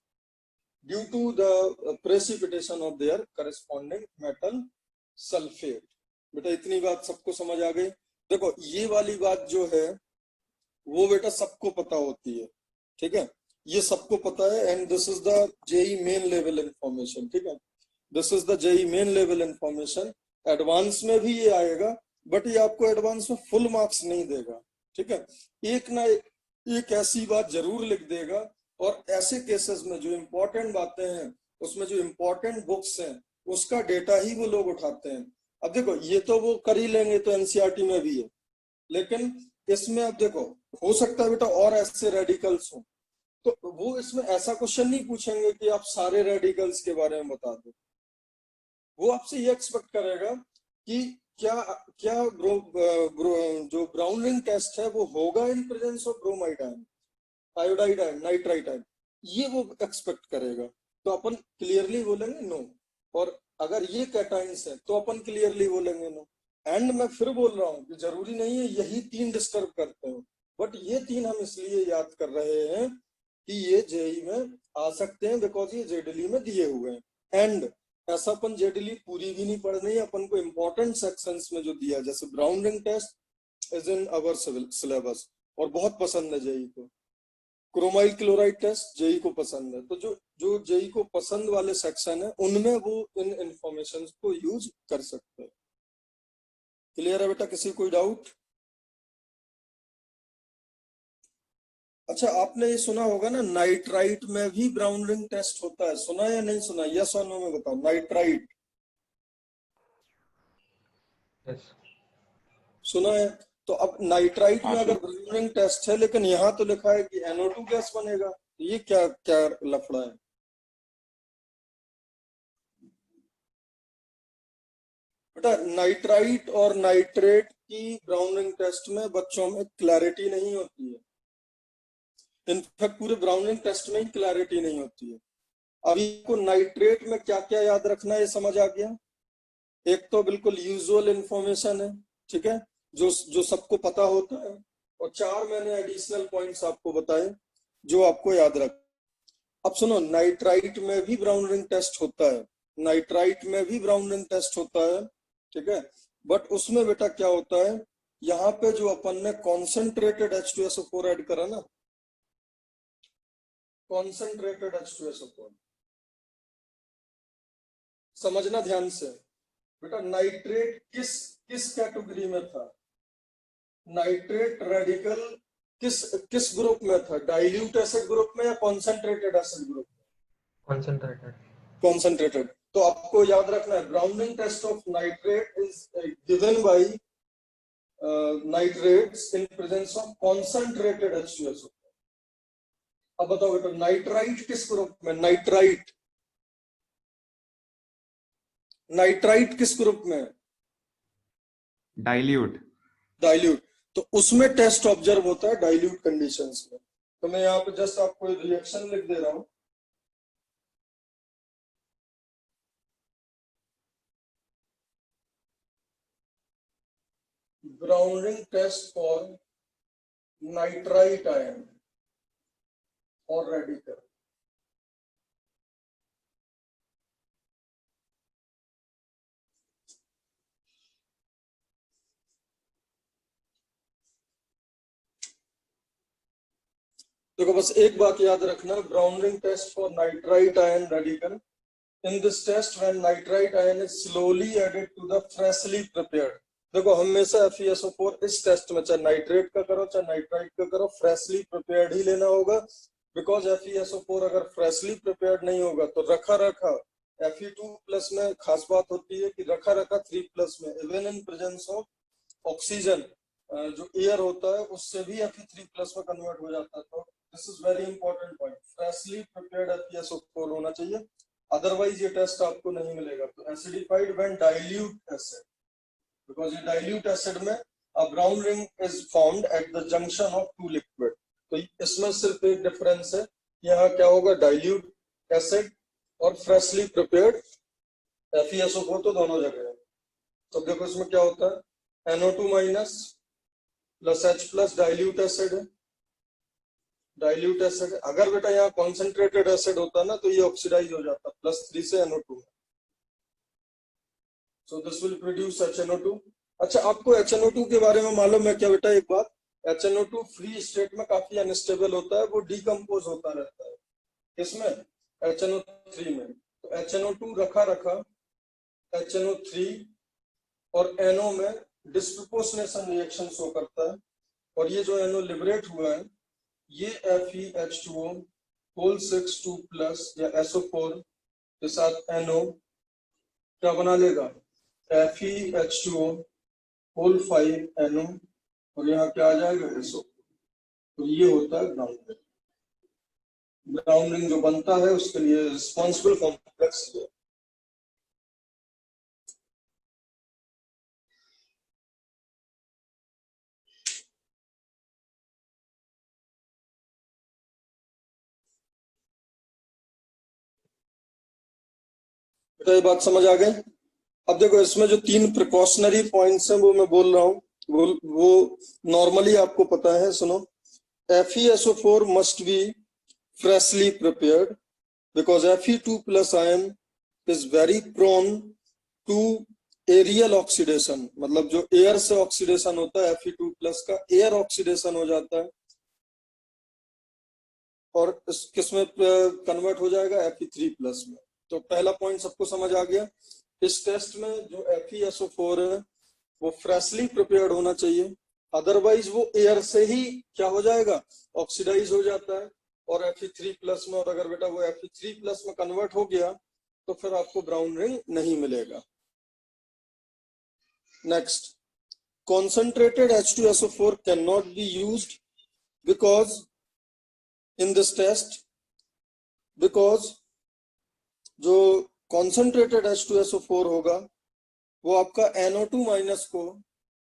due to the precipitation of their corresponding metal sulfate. बेटा इतनी बात सबको समझ आ गई? देखो ये वाली बात जो है वो बेटा सबको पता होती है, ठीक है, ये सबको पता है। And this is the JEE main level information, ठीक है, this is the JEE main level information. Advance में भी ये आएगा, बट ये आपको एडवांस में फुल मार्क्स नहीं देगा, ठीक है। एक ना एक ऐसी बात जरूर लिख देगा, और ऐसे केसेस में जो इंपॉर्टेंट बातें हैं उसमें जो इंपॉर्टेंट बुक्स हैं उसका डेटा ही वो लोग उठाते हैं। अब देखो ये तो वो कर ही लेंगे, तो एनसीईआरटी में भी है, लेकिन इसमें अब देखो हो सकता है बेटा और ऐसे रेडिकल्स हो, तो वो इसमें ऐसा क्वेश्चन नहीं पूछेंगे कि आप सारे रेडिकल्स के बारे में बता दो। वो आपसे ये एक्सपेक्ट करेगा कि क्या क्या जो ब्राउन रिंग टेस्ट है वो होगा इन presence of bromide ion, iodide ion, nitrite ion, ये वो एक्सपेक्ट करेगा। तो अपन क्लियरली बोलेंगे नो, और अगर ये कैटाइंस है तो अपन क्लियरली बोलेंगे नो। एंड मैं फिर बोल रहा हूँ कि जरूरी नहीं है यही तीन डिस्टर्ब करते हो, बट ये तीन हम इसलिए याद कर रहे हैं कि ये जेई में आ सकते हैं बिकॉज ये जेडली में दिए हुए हैं। एंड ऐसा अपन जेडली पूरी भी नहीं पढ़नी है, अपन को इंपॉर्टेंट सेक्शंस में जो दिया, जैसे brown ring test is in our syllabus और बहुत पसंद है जेई को। क्रोमाइल क्लोराइड टेस्ट जेई को पसंद है, तो जो जो जेई को पसंद वाले सेक्शन है उनमें वो इन इंफॉर्मेशन को यूज कर सकते हैं। क्लियर है बेटा? किसी कोई डाउट? अच्छा आपने ये सुना होगा ना, नाइट्राइट में भी ब्राउन रिंग टेस्ट होता है, सुना या नहीं सुना? यस और नो में बताओ। नाइट्राइट यस सुना है? तो अब नाइट्राइट में हाँ अगर सर। ब्राउन रिंग टेस्ट है, लेकिन यहाँ तो लिखा है कि NO2 गैस बनेगा, तो ये क्या क्या लफड़ा है? बेटा नाइट्राइट और नाइट्रेट की ब्राउन रिंग टेस्ट में बच्चों में क्लैरिटी नहीं होती है। इनफैक्ट पूरे ब्राउन रिंग टेस्ट में ही क्लैरिटी नहीं होती है। अभी को नाइट्रेट में क्या क्या याद रखना है ये समझ आ गया? एक तो बिल्कुल यूजुअल इंफॉर्मेशन है, ठीक है, जो जो सबको पता होता है, और चार मैंने एडिशनल पॉइंट्स आपको बताए जो आपको याद रख। अब सुनो, नाइट्राइट में भी ब्राउन रिंग टेस्ट होता है, नाइट्राइट में भी ब्राउन रिंग टेस्ट होता है, ठीक है, बट उसमें बेटा क्या होता है, यहाँ पे जो अपन ने कॉन्सेंट्रेटेड H2SO4 ऐड करा ना, कॉन्सेंट्रेटेड H2SO4, समझना ध्यान से बेटा, नाइट्रेट किस किस कैटेगरी में था? नाइट्रेट रेडिकल किस किस ग्रुप में था, डाइल्यूट एसिड ग्रुप में या कॉन्सेंट्रेटेड एसिड ग्रुप में? Concentrated. कॉन्सेंट्रेटेड। तो आपको याद रखना है browning test of nitrate is given by nitrates in presence of concentrated H2SO। अब बताओ बेटा नाइट्राइट किस ग्रुप में, नाइट्राइट नाइट्राइट किस ग्रुप में? डाइल्यूट। डाइल्यूट। तो उसमें टेस्ट ऑब्जर्व होता है डाइल्यूट कंडीशंस में। तो मैं यहाँ पे जस्ट आपको एक रिएक्शन लिख दे रहा हूं। Browning test for nitrite ion or radical. देखो बस एक बात याद रखना, Browning test for nitrite ion radical. In this test, when nitrite ion is slowly added to the freshly prepared, देखो हमेशा FeSO4 इस टेस्ट में चाहे नाइट्रेट का करो चाहे नाइट्राइट का करो फ्रेशली प्रिपेयर्ड ही लेना होगा, बिकॉज FeSO4 अगर फ्रेशली प्रिपेयर्ड नहीं होगा तो रखा रखा Fe2+ में खास बात होती है कि रखा रखा 3+ में even in presence of oxygen जो एयर होता है उससे भी Fe3+ में कन्वर्ट हो जाता है। तो this is very important point, freshly prepared FeSO4 होना चाहिए, अदरवाइज ये टेस्ट आपको नहीं मिलेगा। तो acidified when dilute acid, because ये डाइल्यूट एसिड में a brown ring is formed at the junction of two liquid। तो इसमें सिर्फ एक डिफरेंस है, यहाँ क्या होगा डाइल्यूट एसिड और फ्रेशली प्रिपेयर्ड FeSO4 तो दोनों जगह है। तो देखो इसमें क्या होता है NO2- plus H+ dilute acid है, डाइल्यूट एसिड। अगर बेटा यहाँ कॉन्सेंट्रेटेड एसिड होता ना तो ये ऑक्सीडाइज हो जाता +3 से NO2 में। So this will produce HNO2। अच्छा आपको HNO2 के बारे में मालूम है क्या बेटा एक बात, HNO2 फ्री स्टेट में काफी अनस्टेबल होता है, वो डिकम्पोज होता रहता है। किसमें? HNO3 में। तो HNO2 रखा रखा HNO3 और NO में डिस्प्रपोर्शनेशन रिएक्शन शो करता है, और ये जो NO लिबरेट हुआ है ये FeH2O होल 6 2+ या SO4 के साथ NO क्या बना लेगा FeH2O होल 5 NO, और यहाँ क्या आ जाएगा SO। तो ये होता है ब्राउन रिंग। ब्राउन रिंग जो बनता है उसके लिए रिस्पॉन्सिबल कॉम्प्लेक्स है। बेटा ये बात समझ आ गई? अब देखो इसमें जो 3 प्रिकॉशनरी पॉइंट्स हैं वो मैं बोल रहा हूँ, वो नॉर्मली आपको पता है। सुनो, FeSO4 must be freshly prepared because Fe2+ ion is very prone to aerial oxidation। मतलब जो एयर से ऑक्सीडेशन होता है Fe2+ का एयर ऑक्सीडेशन हो जाता है और किसमें कन्वर्ट हो जाएगा Fe3+ में। तो पहला पॉइंट सबको समझ आ गया। इस टेस्ट में जो FeSO4 है वो फ्रेशली प्रिपेयर्ड होना चाहिए, अदरवाइज वो एयर से ही क्या हो जाएगा ऑक्सीडाइज हो जाता है और Fe3+ में, और अगर बेटा वो Fe3+ में कन्वर्ट हो गया तो फिर आपको ब्राउन रिंग नहीं मिलेगा। Next, concentrated H2SO4 cannot be used because in this test, because जो concentrated H2SO4 होगा वो आपका NO2- को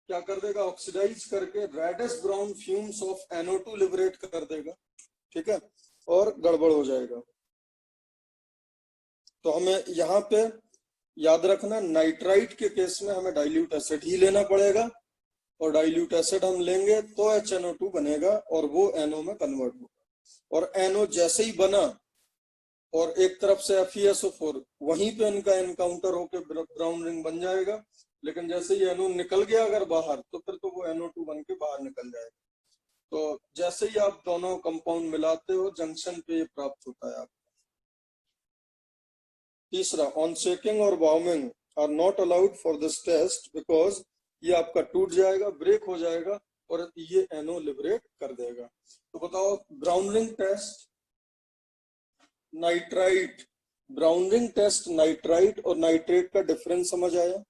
क्या कर देगा ऑक्सीडाइज करके reddish brown fumes of NO2 liberate कर देगा, ठीक है, और गड़बड़ हो जाएगा। तो हमें यहाँ पे याद रखना नाइट्राइट के केस में हमें डाइल्यूट एसिड ही लेना पड़ेगा, और डाइल्यूट एसिड हम लेंगे तो HNO2 बनेगा और वो NO में कन्वर्ट होगा। और NO जैसे ही बना और एक तरफ से FeSO4 वहीं पे इनका एनकाउंटर होके ब्राउन रिंग बन जाएगा, लेकिन जैसे ही NO निकल गया अगर बाहर तो फिर तो वो NO2 बन के बाहर निकल जाएगा। तो जैसे ही आप दोनों कंपाउंड मिलाते हो जंक्शन पे ये प्राप्त होता है आपको। तीसरा, ऑन शेकिंग और warming are not allowed for this test because ये आपका टूट जाएगा, ब्रेक हो जाएगा और ये NO लिबरेट कर देगा। तो बताओ brown test nitrite, brown ring test nitrite और नाइट्रेट का डिफरेंस समझ आया?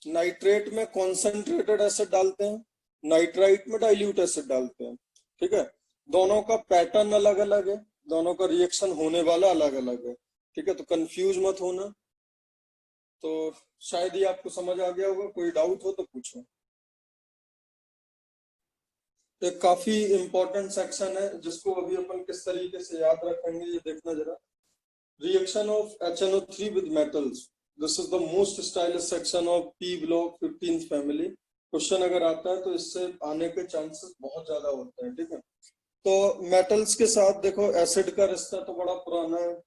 नाइट्रेट में कॉन्सेंट्रेटेड एसिड डालते हैं, नाइट्राइट में डाइल्यूट एसिड डालते हैं, ठीक है। दोनों का पैटर्न अलग अलग है, दोनों का रिएक्शन होने वाला अलग अलग है, ठीक है। तो कंफ्यूज मत होना। तो शायद ये आपको समझ आ गया होगा, कोई डाउट हो तो पूछो। एक काफी इंपॉर्टेंट सेक्शन है जिसको अभी अपन किस तरीके से याद रखेंगे ये देखना जरा। Reaction of HNO3 with metals, this is the most stylish section of P block 15th family. Question अगर आता है तो इससे आने के चांसेस बहुत ज्यादा होते हैं, ठीक है। तो मेटल्स के साथ देखो एसिड का रिश्ता तो बड़ा पुराना है,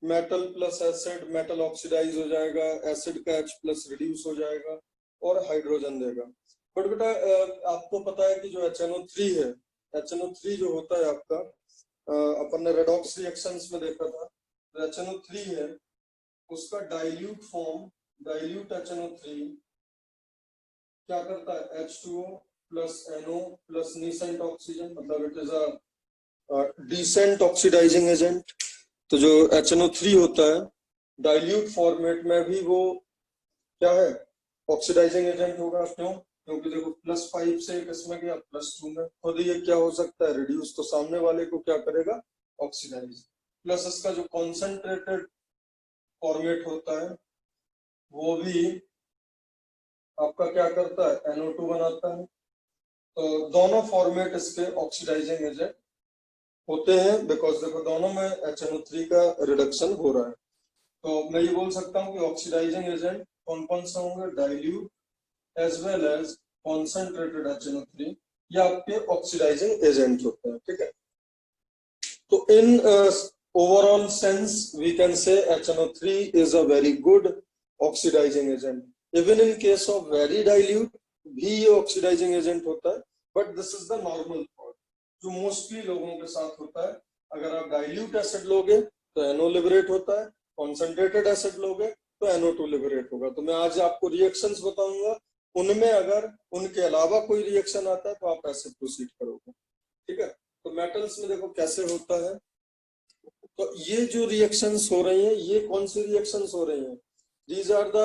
metal plus acid, metal oxidise हो जाएगा, एसिड का H प्लस रिड्यूस हो जाएगा और हाइड्रोजन देगा। बट बेटा आपको पता है कि जो HNO3 है, HNO3 जो होता है आपका, अपन ने रेडॉक्स रिएक्शंस में देखा था, तो HNO3 है उसका डाइल्यूट फॉर्म, डाइल्यूट HNO3 क्या करता है, H2O plus NO plus nascent oxygen, मतलब it is a decent oxidising agent. तो जो HNO3 होता है डाइल्यूट फॉर्मेट में भी वो क्या है, ऑक्सीडाइजिंग एजेंट होगा। क्यों? क्योंकि देखो +5 से इसमें गया +2 में, खुद ये क्या हो सकता है, रिड्यूस, तो सामने वाले को क्या करेगा, ऑक्सीडाइज। प्लस इसका जो कॉन्सेंट्रेटेड फॉर्मेट होता है वो भी आपका क्या करता है, NO2 बनाता है। तो दोनों फॉर्मेट इसके ऑक्सीडाइजिंग एजेंट होते हैं, बिकॉज देखो दोनों में HNO3 का रिडक्शन हो रहा है। तो मैं ये बोल सकता हूँ कि ऑक्सीडाइजिंग एजेंट कौन कौन से होंगे, dilute as well as concentrated HNO3, ये आपके ऑक्सीडाइजिंग एजेंट होते हैं, ठीक है। तो in overall sense we can say HNO3 is a very good oxidising agent. Even in case of very dilute भी ये ऑक्सीडाइजिंग एजेंट होता है, but this is the normal form जो मोस्टली लोगों के साथ होता है। अगर आप डाइल्यूट एसिड लोगे तो NO लिबरेट होता है, कॉन्सेंट्रेटेड एसिड लोगे तो NO2 लिबरेट होगा। तो मैं आज आपको रिएक्शंस बताऊंगा, उनमें अगर उनके अलावा कोई रिएक्शन आता है तो आप ऐसे प्रोसीड करोगे, ठीक है। तो मेटल्स में देखो कैसे होता है। तो ये जो रिएक्शंस हो रही हैं, ये कौन सी रिएक्शंस हो रही हैं, these are the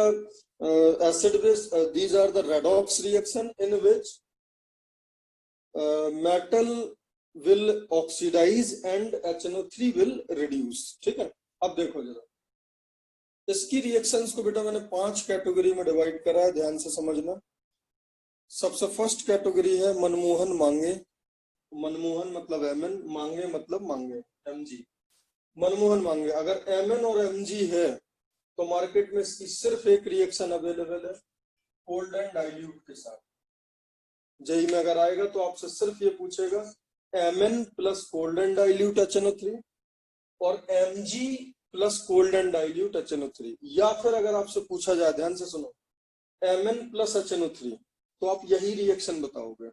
acid base, these are the redox reaction in which metal will oxidize and HNO3 will reduce, ठीक है। अब देखो जरा इसकी रिएक्शंस को बेटा मैंने 5 कैटेगरी में डिवाइड करा है, ध्यान से समझना। सबसे फर्स्ट कैटेगरी है मनमोहन मांगे, मनमोहन मतलब Mn, मांगे मतलब मांगे Mg। मनमोहन मांगे अगर Mn और Mg है तो मार्केट में इसकी सिर्फ एक रिएक्शन अवेलेबल है, कोल्ड एंड डाइल्यूट के साथ। जेई में अगर आएगा तो आपसे सिर्फ ये पूछेगा Mn plus cold and dilute HNO3 और Mg plus cold and dilute HNO3, या फिर अगर आपसे पूछा जाए, ध्यान से सुनो, Mn प्लस HNO3 तो आप यही रिएक्शन बताओगे।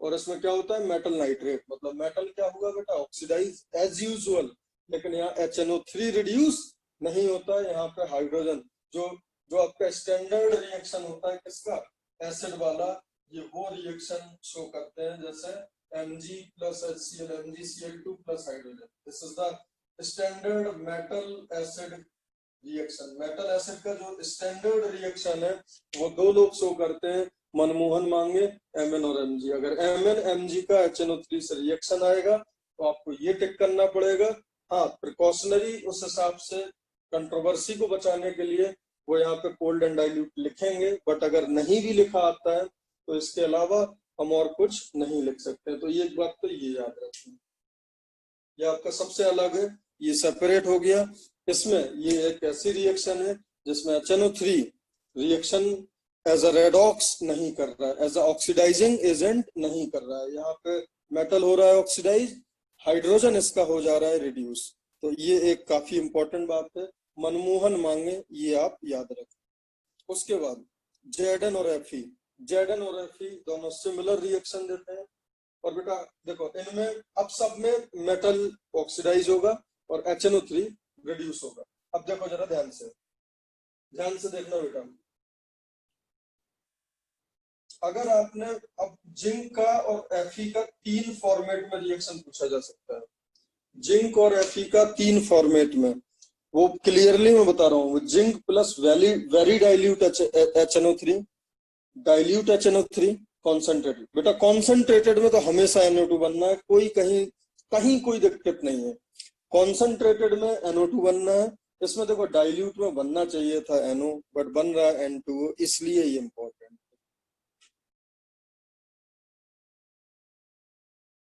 और इसमें क्या होता है, मेटल नाइट्रेट, मतलब मेटल क्या होगा बेटा, ऑक्सीडाइज एज यूजुअल, लेकिन यहाँ HNO3 रिड्यूस नहीं होता है, यहाँ पे हाइड्रोजन जो जो आपका स्टैंडर्ड रिएक्शन होता है किसका, एसिड वाला, ये वो रिएक्शन शो करते हैं, जैसे Mg plus HCl, MgCl2 plus hydrogen. This is the standard metal acid reaction. Metal acid का जो स्टैंडर्ड रिएक्शन है वो दो लोग शो करते हैं, मनमोहन मांगे Mn और Mg। अगर Mn Mg का HNO3 से रिएक्शन आएगा तो आपको ये टिक करना पड़ेगा। हाँ, प्रिकॉशनरी उस हिसाब से कंट्रोवर्सी को बचाने के लिए वो यहाँ पे कोल्ड एंड डाइल्यूट लिखेंगे, बट अगर नहीं भी लिखा आता है तो इसके अलावा हम और कुछ नहीं लिख सकते। तो ये एक बात तो ये याद रखें, ये आपका सबसे अलग है, ये सेपरेट हो गया। इसमें ये एक ऐसी रिएक्शन है जिसमें HNO3 reaction as a redox नहीं कर रहा है, एज अ ऑक्सीडाइजिंग एजेंट नहीं कर रहा है। यहाँ पे मेटल हो रहा है ऑक्सीडाइज, हाइड्रोजन इसका हो जा रहा है रिड्यूस। तो ये एक काफी इंपॉर्टेंट बात है, मनमोहन मांगे ये आप याद रखें। उसके बाद Zn और Fe, Zn और Fe दोनों सिमिलर रिएक्शन देते हैं। और बेटा देखो इनमें अब सब में मेटल ऑक्सीडाइज होगा और HNO3 रिड्यूस होगा। अब देखो जरा ध्यान से देखना बेटा, अगर आपने अब जिंक का और Fe का 3 फॉर्मेट में रिएक्शन पूछा जा सकता है, जिंक और Fe का 3 फॉर्मेट में, वो क्लियरली मैं बता रहा हूँ, zinc plus very dilute HNO3, dilute HNO3, concentrated. बेटा कॉन्सेंट्रेटेड में तो हमेशा NO2 बनना है, कोई कहीं कहीं कोई दिक्कत नहीं है, कॉन्सेंट्रेटेड में NO2 बनना है। इसमें देखो डाइल्यूट में बनना चाहिए था NO, बट बन रहा है N2O, इसलिए ये इंपॉर्टेंट।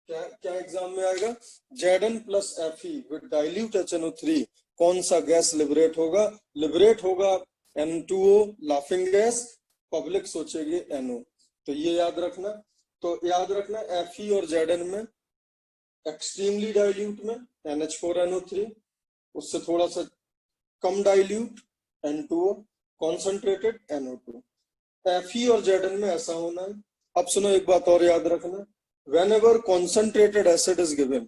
क्या क्या एग्जाम में आएगा, Zn plus Fe with dilute HNO3, कौन सा गैस लिबरेट होगा? लिबरेट होगा N2O, लाफिंग गैस, पब्लिक सोचेगी NO। तो ये याद रखना। तो याद रखना Fe और Zn में एक्सट्रीमली डाइल्यूट में NH4NO3, उससे थोड़ा सा कम dilute N2O, concentrated NO2। Fe और Zn में ऐसा होना है। अब सुनो एक बात और याद रखना, whenever concentrated acid is given,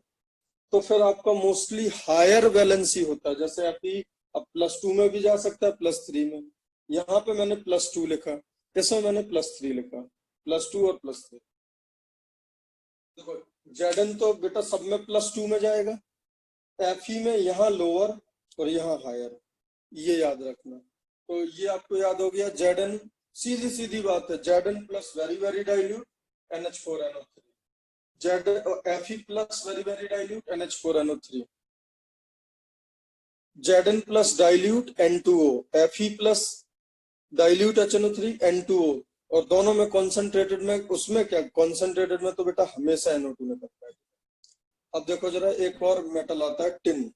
तो फिर आपका मोस्टली हायर वैलेंसी होता है। जैसे Fe अब +2 में भी जा सकता है, +3 में। यहाँ पे मैंने +2 लिखा, इसमें मैंने +3 लिखा, +2 और +3। देखो Zn तो बेटा सब में +2 में जाएगा, Fe में यहाँ लोअर और यहाँ हायर, ये याद रखना। तो ये आपको याद हो गया। Zn सीधी सीधी बात है, Zn plus very dilute NH4NO3, Fe plus very dilute NH4NO3, Zn plus dilute N2O, Fe plus dilute HNO3 N2O, और दोनों में कॉन्सेंट्रेटेड में, उसमें क्या कॉन्सेंट्रेटेड में तो बेटा हमेशा NO2 निकलता है। अब देखो जरा एक और मेटल आता है टिन।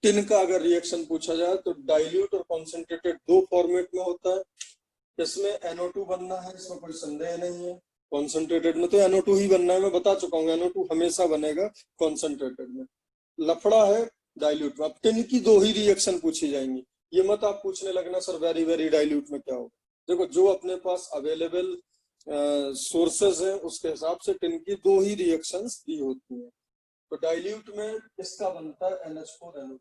टिन का अगर रिएक्शन पूछा जाए तो डाइल्यूट और कॉन्सेंट्रेटेड 2 फॉर्मेट में होता है। इसमें NO2 बनना है, इसमें कोई संदेह नहीं है। कॉन्सेंट्रेटेड में तो NO2 ही बनना है, मैं बता चुका हूँ, NO2 हमेशा बनेगा कॉन्सेंट्रेटेड में। लफड़ा है डाइल्यूट में। अब टिन की 2 ही रिएक्शन पूछी जाएंगी, ये मत आप पूछने लगना सर वेरी डाइल्यूट में क्या होगा। देखो जो अपने पास अवेलेबल सोर्सेज हैं उसके हिसाब से टिन की 2 ही रिएक्शंस दी होती हैं। तो डाइल्यूट में इसका बनता है NH4NO।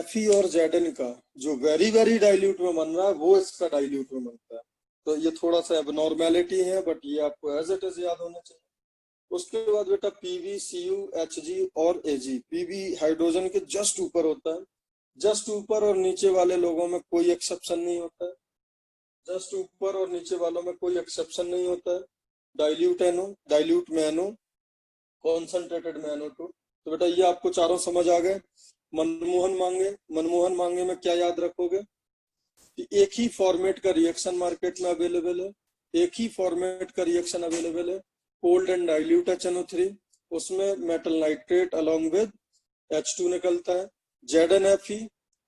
Fe और Zn का जो वेरी डाइल्यूट में बन रहा है वो इसका डाइल्यूट में बनता है। तो ये थोड़ा सा एबनॉर्मेलिटी है, बट ये आपको एज इट इज याद होना चाहिए। उसके बाद बेटा Pb, Cu, Hg और Ag। Pb हाइड्रोजन के जस्ट ऊपर होता है, जस्ट ऊपर और नीचे वाले लोगों में कोई एक्सेप्शन नहीं होता है, जस्ट ऊपर और नीचे वालों में कोई एक्सेप्शन नहीं होता है। डाइल्यूट NO, डाइल्यूट में NO, कॉन्सेंट्रेटेड में NO2। तो बेटा ये आपको चारों समझ आ गए। मनमोहन मांगे में क्या याद रखोगे कि एक ही फॉर्मेट का रिएक्शन मार्केट में अवेलेबल है, एक ही फॉर्मेट का रिएक्शन अवेलेबल है, कोल्ड एंड डाइल्यूट HNO3, उसमें metal nitrate along with H2 निकलता है। ZnFe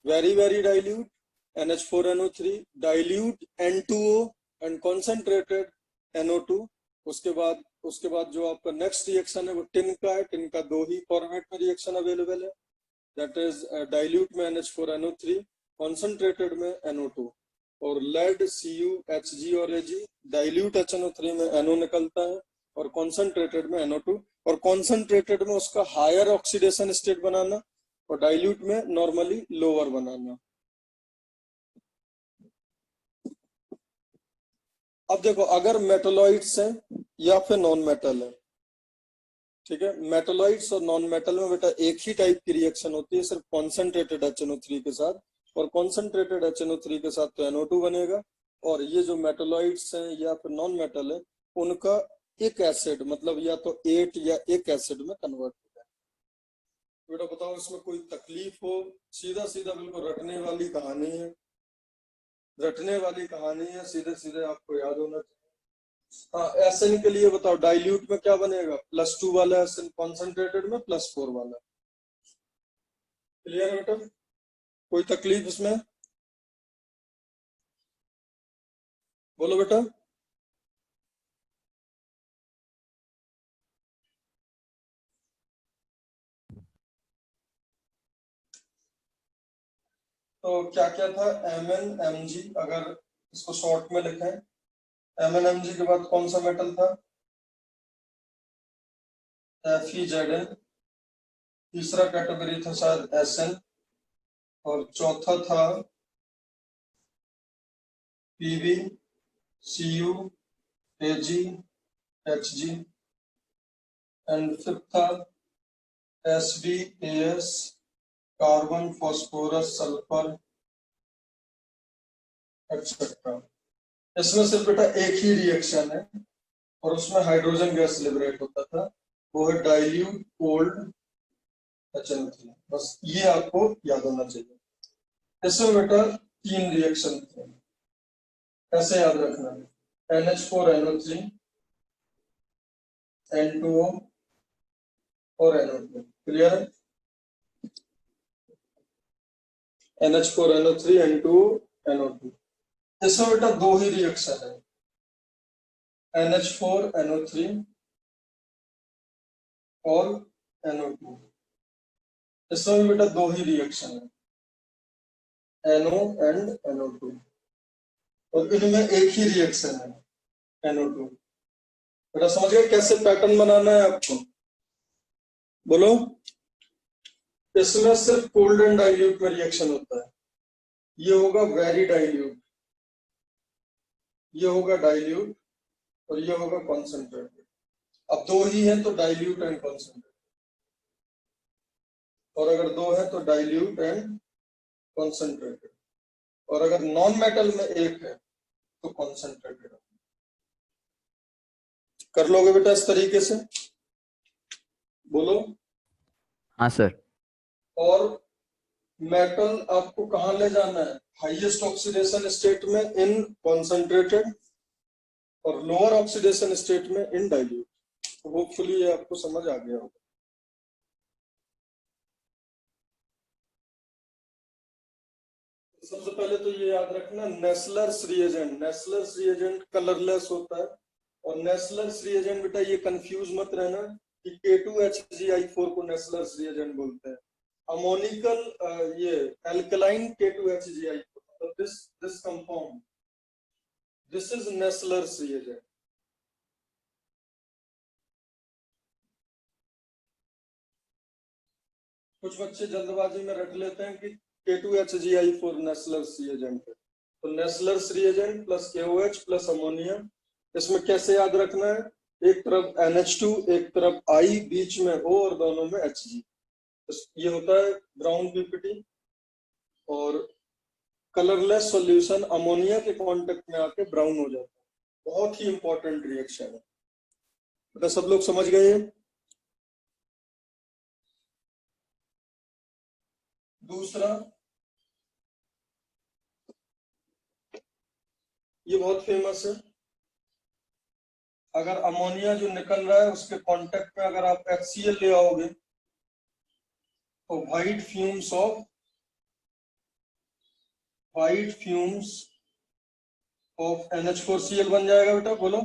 very dilute NH4NO3, dilute N2O and concentrated NO2। उसके बाद जो आपका नेक्स्ट रिएक्शन है वो टिन का है। टिन का 2 ही फॉर्मेट में रिएक्शन अवेलेबल है, दैट इज डाइल्यूट में NH4NO3, कॉन्सेंट्रेटेड में NO2। और लेड, Cu, Hg और Ag, डाइल्यूट HNO3 में NO निकलता है और कॉन्सेंट्रेटेड में NO2। और कॉन्सेंट्रेटेड में उसका हायर ऑक्सीडेशन स्टेट बनाना और डाइल्यूट में नॉर्मली लोअर बनाना। अब देखो अगर मेटलॉइड्स हैं या फिर नॉन मेटल है, ठीक है, मेटलॉइड्स और नॉन मेटल में बेटा एक ही टाइप की रिएक्शन होती है, सिर्फ कॉन्सेंट्रेटेड HNO3 के साथ, और कॉन्सेंट्रेटेड HNO3 के साथ तो NO2 बनेगा। और ये जो मेटलॉइड्स हैं या फिर नॉन मेटल है उनका एक एसिड मतलब या तो 8 या एक एसिड में कन्वर्ट हो जाए। बेटा बताओ इसमें कोई तकलीफ हो? सीधा सीधा बिल्कुल रटने वाली कहानी है, रटने वाली कहानी है, सीधे सीधे आपको याद होना चाहिए। हाँ, एसएन के लिए बताओ डाइल्यूट में क्या बनेगा? +2 वाला एसएन, कॉन्सेंट्रेटेड में +4 वाला। क्लियर है बेटा? कोई तकलीफ इसमें? बोलो बेटा। तो क्या क्या था? MnMg, अगर इसको शॉर्ट में लिखें, MnMg के बाद कौन सा मेटल था? FeZn। तीसरा कैटेगरी था शायद Sn, और चौथा था PB, Cu, Ag, Hg, and fifth Sb, As, carbon, phosphorus, sulfur, etcetera. इसमें सिर्फ बेटा एक ही रिएक्शन है और उसमें हाइड्रोजन गैस लिबरेट होता था, वो है डाइल्यूट कोल्ड HNO3। बस ये आपको याद होना चाहिए। इसमें बेटा 3 रिएक्शन थे, ऐसे याद रखना है, NH4NO3, N2O और NO2। क्लियर है? NH4NO3, N2O, NO2। इसमें बेटा 2 ही रिएक्शन है, NH4NO3 और NO2। इसमें बेटा 2 ही रिएक्शन है, NO एंड NO2, और इनमें एक ही रिएक्शन है, NO2। बेटा समझ गए कैसे पैटर्न बनाना है आपको? बोलो। इसमें सिर्फ कोल्ड एंड डाइल्यूट में रिएक्शन होता है, ये होगा वेरी डाइल्यूट, ये होगा डाइल्यूट और ये होगा कॉन्सेंट्रेटेड। अब 2 ही है तो डाइल्यूट एंड कॉन्सेंट्रेटेड, और अगर 2 है तो डाइल्यूट एंड कॉन्सेंट्रेटेड, और अगर नॉन मेटल में एक है तो कॉन्सेंट्रेटेड। कर लोगे बेटा इस तरीके से? बोलो। हाँ सर। और मेटल आपको कहां ले जाना है? हाईएस्ट ऑक्सीडेशन स्टेट में इन कॉन्सेंट्रेटेड और लोअर ऑक्सीडेशन स्टेट में इन डाइल्यूट। तो होपफुली ये आपको समझ आ गया होगा। सबसे पहले तो ये याद रखना, नेस्लर्स रिएजेंट कलरलेस होता है, और नेस्लर्स रिएजेंट बेटा ये कंफ्यूज मत रहना कि K2HgI4 को नेस्लर्स रिएजेंट बोलते हैं। अमोनिकल ये alkaline K2HgI4, this compound, this is Nessler's reagent. कुछ बच्चे जल्दबाजी में रख लेते हैं कि K2HgI4 नेस्लर्स रिएजेंट है, तो Nessler's reagent plus KOH plus ammonia. इसमें कैसे याद रखना है? एक तरफ NH2, एक तरफ I, बीच में O और दोनों में Hg। ये होता है ब्राउन पीपीटी, और कलरलेस सॉल्यूशन अमोनिया के कांटेक्ट में आके ब्राउन हो जाता है। बहुत ही इंपॉर्टेंट रिएक्शन है बेटा, सब लोग समझ गए? दूसरा, ये बहुत फेमस है, अगर अमोनिया जो निकल रहा है उसके कांटेक्ट में अगर आप HCl ले आओगे तो व्हाइट फ्यूम्स ऑफ NH4Cl बन जाएगा बेटा। बोलो।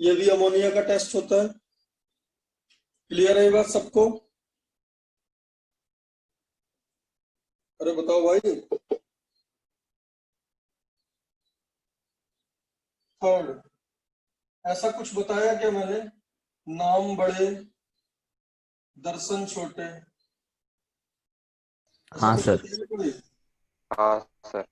ये भी अमोनिया का टेस्ट होता है। क्लियर है ये बात सबको? अरे बताओ भाई। थर्ड, ऐसा कुछ बताया क्या मैंने? नाम बड़े दर्शन छोटे। हाँ सर। हाँ सर।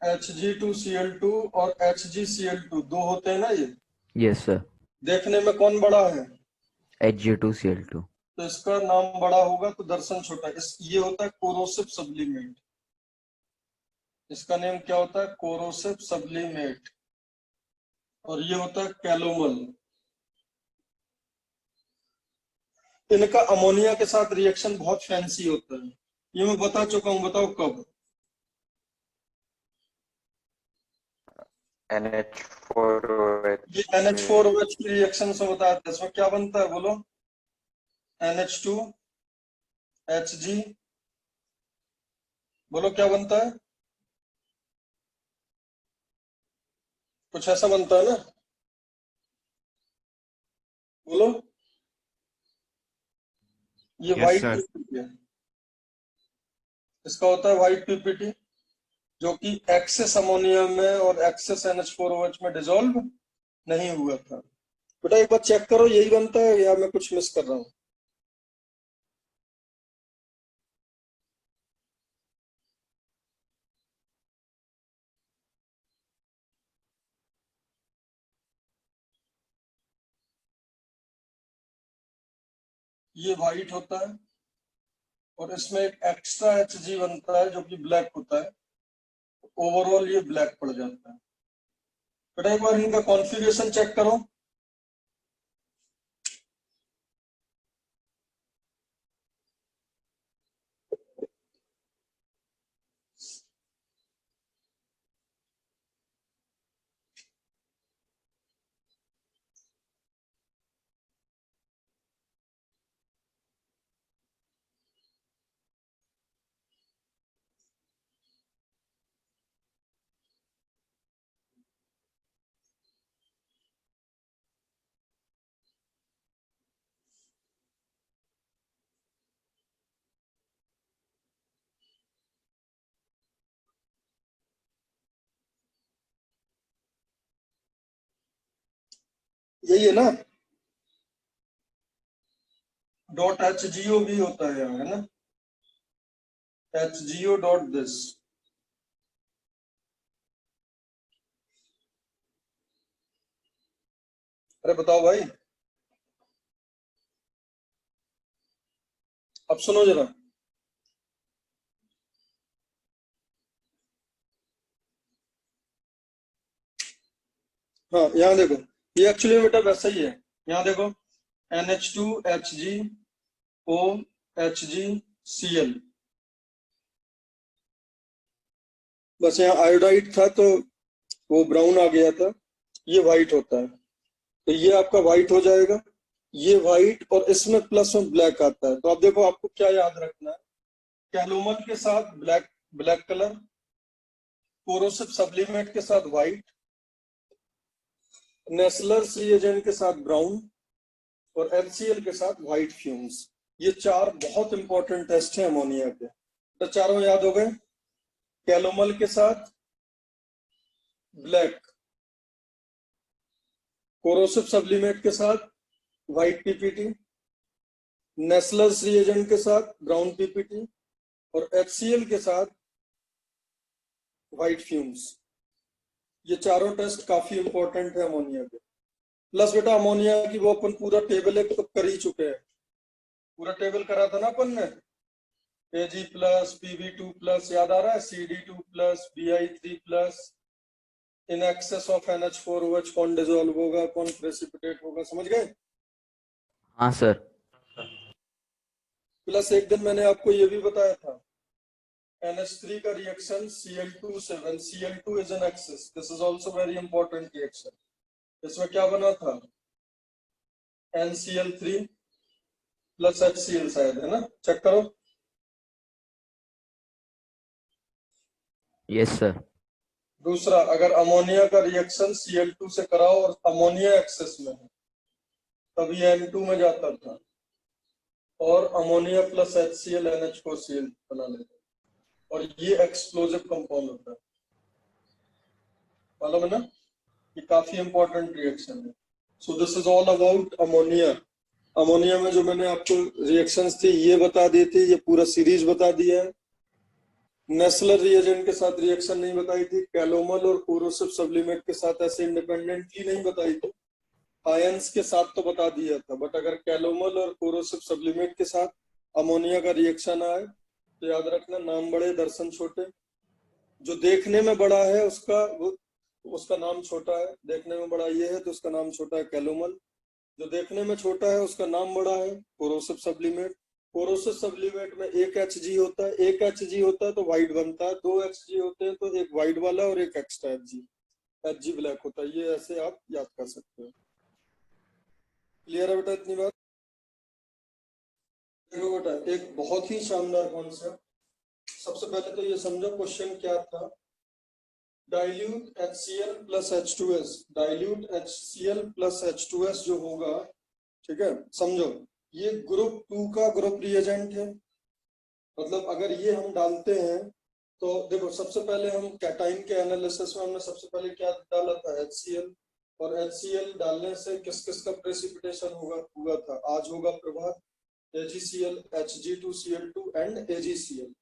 Hg2Cl2 और HgCl2 दो होते हैं ना ये? Yes sir. देखने में कौन बड़ा है? Hg2Cl2। तो इसका नाम बड़ा होगा तो दर्शन छोटा। ये होता है कोरोसिव सब्लिमेट। इसका नेम क्या होता है? Corrosive sublimate. और ये होता है कैलोमल। इनका अमोनिया के साथ रिएक्शन बहुत फैंसी होता है, ये मैं बता चुका हूं। बताओ कब? NH4OH। ये NH4OH की रिएक्शन से बताया था। इसमें क्या बनता है? बोलो। NH2 Hg, बोलो क्या बनता है? कुछ ऐसा बनता है ना? बोलो। ये Yes, व्हाइट sir. पीपीटी है, इसका होता है व्हाइट पीपीटी, जो कि एक्सेस अमोनिया में और एक्सेस NH4OH में डिसॉल्व नहीं हुआ था। बेटा एक बार चेक करो, यही बनता है या मैं कुछ मिस कर रहा हूं? ये व्हाइट होता है और इसमें एक एक्स्ट्रा Hg बनता है जो कि ब्लैक होता है, ओवरऑल ये ब्लैक पड़ जाता है। बेटा एक बार इनका कॉन्फ़िगरेशन चेक करो। यही है ना, डॉट HGO भी होता है यहाँ, है ना, HGO डॉट दिस। अरे बताओ भाई, अब सुनो जरा। हाँ यहाँ देखो, ये एक्चुअली बेटा वैसा ही है। यहाँ देखो NH2HgOHgCl, बस यहाँ आयोडाइड था तो वो ब्राउन आ गया था, ये व्हाइट होता है, तो ये आपका व्हाइट हो जाएगा, ये व्हाइट और इसमें प्लस में ब्लैक आता है। तो आप देखो आपको क्या याद रखना है, कैलोमल के साथ black, black colour, corrosive sublimate के साथ व्हाइट, नेस्लर्स रिएजेंट के साथ ब्राउन और HCl के साथ व्हाइट फ्यूम्स। ये चार बहुत इंपॉर्टेंट टेस्ट हैं अमोनिया के। तो चारों याद हो गए, कैलोमल के साथ ब्लैक, कोरोसिव सब्लिमेट के साथ व्हाइट पीपीटी, नेस्लर्स रिएजेंट के साथ ब्राउन पीपीटी और HCl के साथ व्हाइट फ्यूम्स। ये चारों टेस्ट काफी इंपॉर्टेंट है अमोनिया के। प्लस बेटा अमोनिया की वो अपन पूरा टेबल एक तो कर ही चुके हैं, पूरा टेबल करा था ना अपन ने, Ag प्लस Pb2 प्लस, याद आ रहा है, Cd2 plus Bi3 plus, in excess of NH4OH कौन डिजोल्व होगा, कौन प्रेसिपिटेट होगा, समझ गए। हाँ सर। प्लस एक दिन मैंने आपको ये भी बताया था, NH3 का रिएक्शन Cl2 से, when Cl2 is in excess, this is also very important reaction। इसमें क्या बना था, NCl3 प्लस HCl शायद, है ना, चेक करो। Yes sir. दूसरा, अगर अमोनिया का रिएक्शन Cl2 से कराओ और अमोनिया एक्सेस में है, तब ये N2 में जाता था और अमोनिया प्लस HCl NH4Cl बना लेता, और ये एक्सप्लोजिव कंपाउंड होता है, मालूम है ना, ये काफी इंपॉर्टेंट रिएक्शन है। So this is all about ammonia. Ammonia में जो मैंने आपको रिएक्शंस थी ये बता दी थी, ये पूरा सीरीज बता दिया है। नेस्लर रिएजेंट के साथ रिएक्शन नहीं बताई थी, कैलोमल और कोरोसिव सब्लिमेट के साथ ऐसे इंडिपेंडेंटली नहीं बताई थी, आयंस के साथ तो बता दिया था, बट अगर कैलोमल और कोरोसिव सब्लिमेट के साथ अमोनिया का रिएक्शन आए तो याद रखना, नाम बड़े दर्शन छोटे। जो देखने में बड़ा है उसका नाम छोटा है, देखने में बड़ा ये है तो उसका नाम छोटा है कैलोमल, जो देखने में छोटा है उसका नाम बड़ा है कोरोसिव सब्लिमेट। कोरोसिव सब्लिमेट में एक Hg होता है, एक Hg होता है तो व्हाइट बनता है, दो Hg होते हैं तो एक व्हाइट वाला और एक एक्स्ट्रा Hg ब्लैक होता है। ये ऐसे आप याद कर सकते हो। क्लियर है बेटा इतनी बात। देखो बेटा, एक बहुत ही शानदार कॉन्सेप्ट। सबसे पहले तो ये समझो क्वेश्चन क्या था, dilute HCl plus H2S, dilute HCl plus H2S जो होगा, ठीक है, समझो ये ग्रुप 2 का ग्रुप रिएजेंट है। मतलब अगर ये हम डालते हैं तो देखो, सबसे पहले हम कैटाइन के एनालिसिस में हमने सबसे पहले क्या डाला था, HCl, और HCl डालने से किस किस का प्रेसिपिटेशन हुआ था, आज होगा प्रभात, AgCl, Hg2Cl2 एंड AgCl।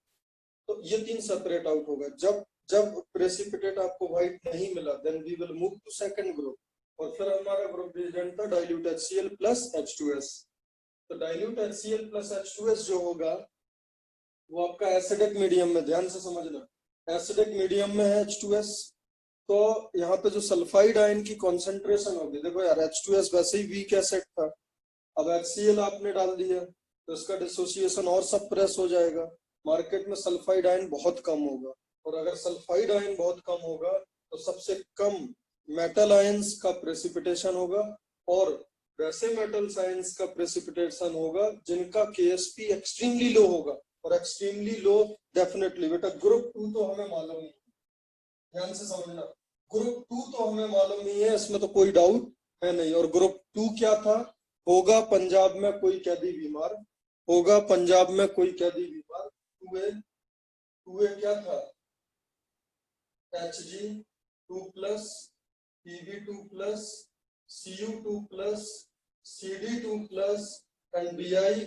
तो ये तीन सेपरेट आउट होगा। जब प्रेसिपिटेट आपको व्हाइट नहीं मिला, then we will move to second group, और फिर हमारा ग्रुप रिएजेंट था डाइल्यूट HCl प्लस H2S। तो डाइल्यूट HCl प्लस H2S जो होगा वो आपका एसिडिक मीडियम में, ध्यान से समझना, एसिडिक मीडियम में है H2S, तो यहाँ पे जो सल्फाइड आयन की कॉन्सेंट्रेशन होगी, देखो यार H2S वैसे ही वीक एसिड था, अब HCl आपने डाल दिया तो इसका डिसोसिएशन और सप्रेस हो जाएगा, मार्केट में सल्फाइड आयन बहुत कम होगा, और अगर सल्फाइड आयन बहुत कम होगा तो सबसे कम मेटल आयंस का प्रेसिपिटेशन होगा, और वैसे मेटल आयंस का प्रेसिपिटेशन होगा जिनका KSP एक्सट्रीमली लो होगा, और एक्सट्रीमली लो डेफिनेटली बेटा ग्रुप 2 तो हमें मालूम नहीं, ध्यान से समझना, ग्रुप 2 तो हमें मालूम नहीं है, इसमें तो कोई डाउट है नहीं। और ग्रुप 2 क्या था, होगा पंजाब में कोई कैदी बीमार, होगा पंजाब में कोई कैदी बीमार, 2A क्या था, Hg2+, Pb2+, Cu2+, Cd2+ and Bi3+।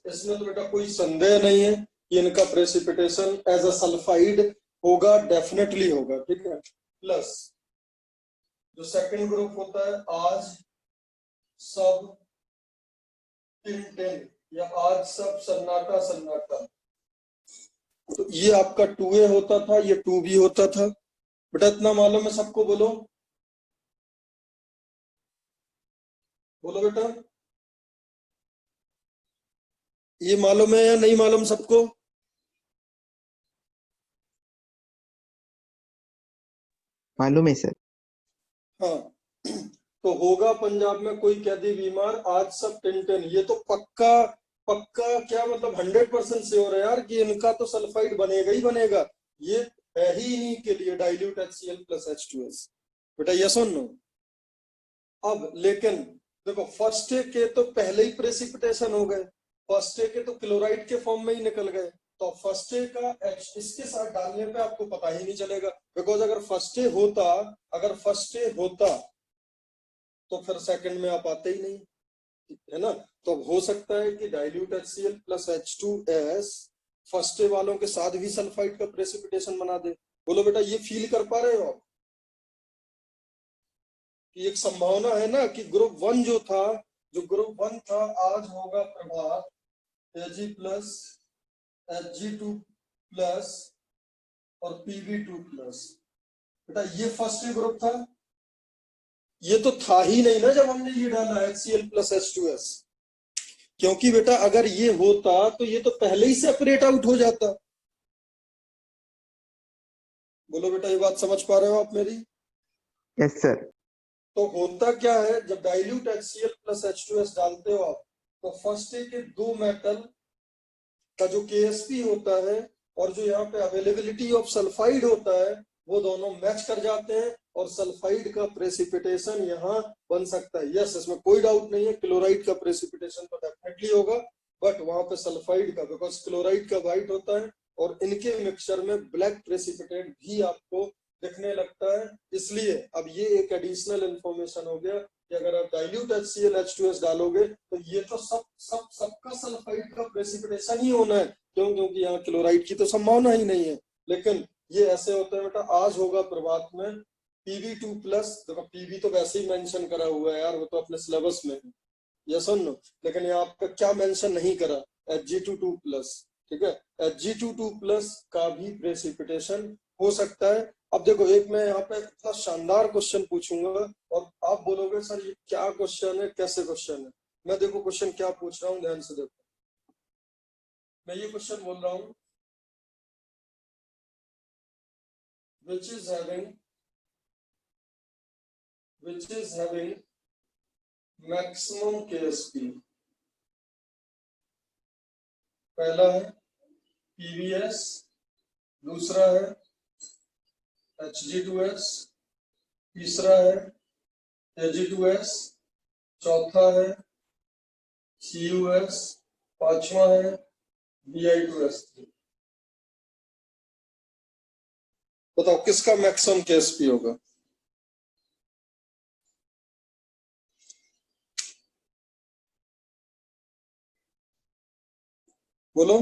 इसमें तो बेटा कोई संदेह नहीं है कि इनका प्रेसिपिटेशन एज अ सल्फाइड होगा, डेफिनेटली होगा, ठीक है। प्लस जो सेकंड ग्रुप होता है आज सब टिन या आज सब सन्नाटा सन्नाटा, तो ये आपका 2A होता था, ये 2B होता था, बेटा इतना मालूम है सबको, बोलो बोलो बेटा, ये मालूम है या नहीं मालूम सबको? मालूम है सर। हाँ, तो होगा पंजाब में कोई कैदी बीमार आज सब टिन, ये तो पक्का पक्का क्या मतलब 100% श्योर है यार कि इनका तो सल्फाइड बनेगा ही बनेगा, ये है ही इन्हीं के लिए डाइल्यूट HCl प्लस H2S, बेटा ये सुन लो। अब लेकिन देखो फर्स्ट डे के तो पहले ही प्रेसिपिटेशन हो गए, फर्स्ट डे के तो क्लोराइड के फॉर्म में ही निकल गए, तो फर्स्ट डे का इसके साथ डालने पे आपको पता ही नहीं चलेगा, बिकॉज अगर फर्स्ट डे होता तो फिर सेकंड में आप आते ही नहीं, है ना। तो अब हो सकता है कि dilute HCl plus H2S first day वालों के साथ भी सल्फाइड का प्रेसिपिटेशन बना दे। बोलो बेटा ये फील कर पा रहे हो आप कि एक संभावना है ना कि ग्रुप 1 जो ग्रुप 1 था आज होगा प्रभात Ag प्लस Hg2+ और Pb2+, बेटा ये फर्स्ट डे ग्रुप था, ये तो था ही नहीं ना जब हमने ये डाला HCl प्लस H2S, क्योंकि बेटा अगर ये होता तो ये तो पहले ही सेपरेट आउट हो जाता। बोलो बेटा ये बात समझ पा रहे हो आप मेरी? Yes sir. तो होता क्या है जब डाइल्यूट HCl प्लस H2S डालते हो आप, तो फर्स्ट डे के दो मेटल का जो KSP होता है और जो यहाँ पे अवेलेबिलिटी ऑफ सल्फाइड होता है वो दोनों मैच कर जाते हैं और सल्फाइड का प्रेसिपिटेशन यहाँ बन सकता है। यस, इसमें कोई डाउट नहीं है, क्लोराइड का प्रेसिपिटेशन तो डेफिनेटली होगा, बट वहां पे सल्फाइड का, बिकॉज क्लोराइड का वाइट होता है और इनके मिक्सचर में ब्लैक प्रेसिपिटेट भी आपको दिखने लगता है। इसलिए अब ये एक एडिशनल इंफॉर्मेशन हो गया कि अगर आप डाइल्यूट HCl H2S डालोगे तो ये तो सबका सल्फाइड का प्रेसिपिटेशन ही होना है, क्योंकि यहाँ क्लोराइड की तो संभावना ही नहीं है। लेकिन ये ऐसे होता है बेटा, आज होगा प्रभात में Pb2+, देखो Pb तो वैसे ही मेंशन करा हुआ है यार, वो तो अपने सिलेबस में है, ये सुन लो, लेकिन यहाँ आपका क्या मेंशन नहीं करा, Hg22+, ठीक है, Hg22+ का भी प्रेसिपिटेशन हो सकता है। अब देखो एक मैं यहाँ पे इतना शानदार क्वेश्चन पूछूंगा और आप बोलोगे सर ये क्या क्वेश्चन है, कैसे क्वेश्चन है। मैं देखो क्वेश्चन क्या पूछ रहा हूँ, ध्यान से देखो, मैं ये क्वेश्चन बोल रहा हूँ, which is having maximum KSP। पहला है PBS, दूसरा है Hg2S, तीसरा है Ag2S, चौथा है CuS, पांचवा है Bi2S3। बताओ किसका मैक्सिमम KSP होगा? बोलो।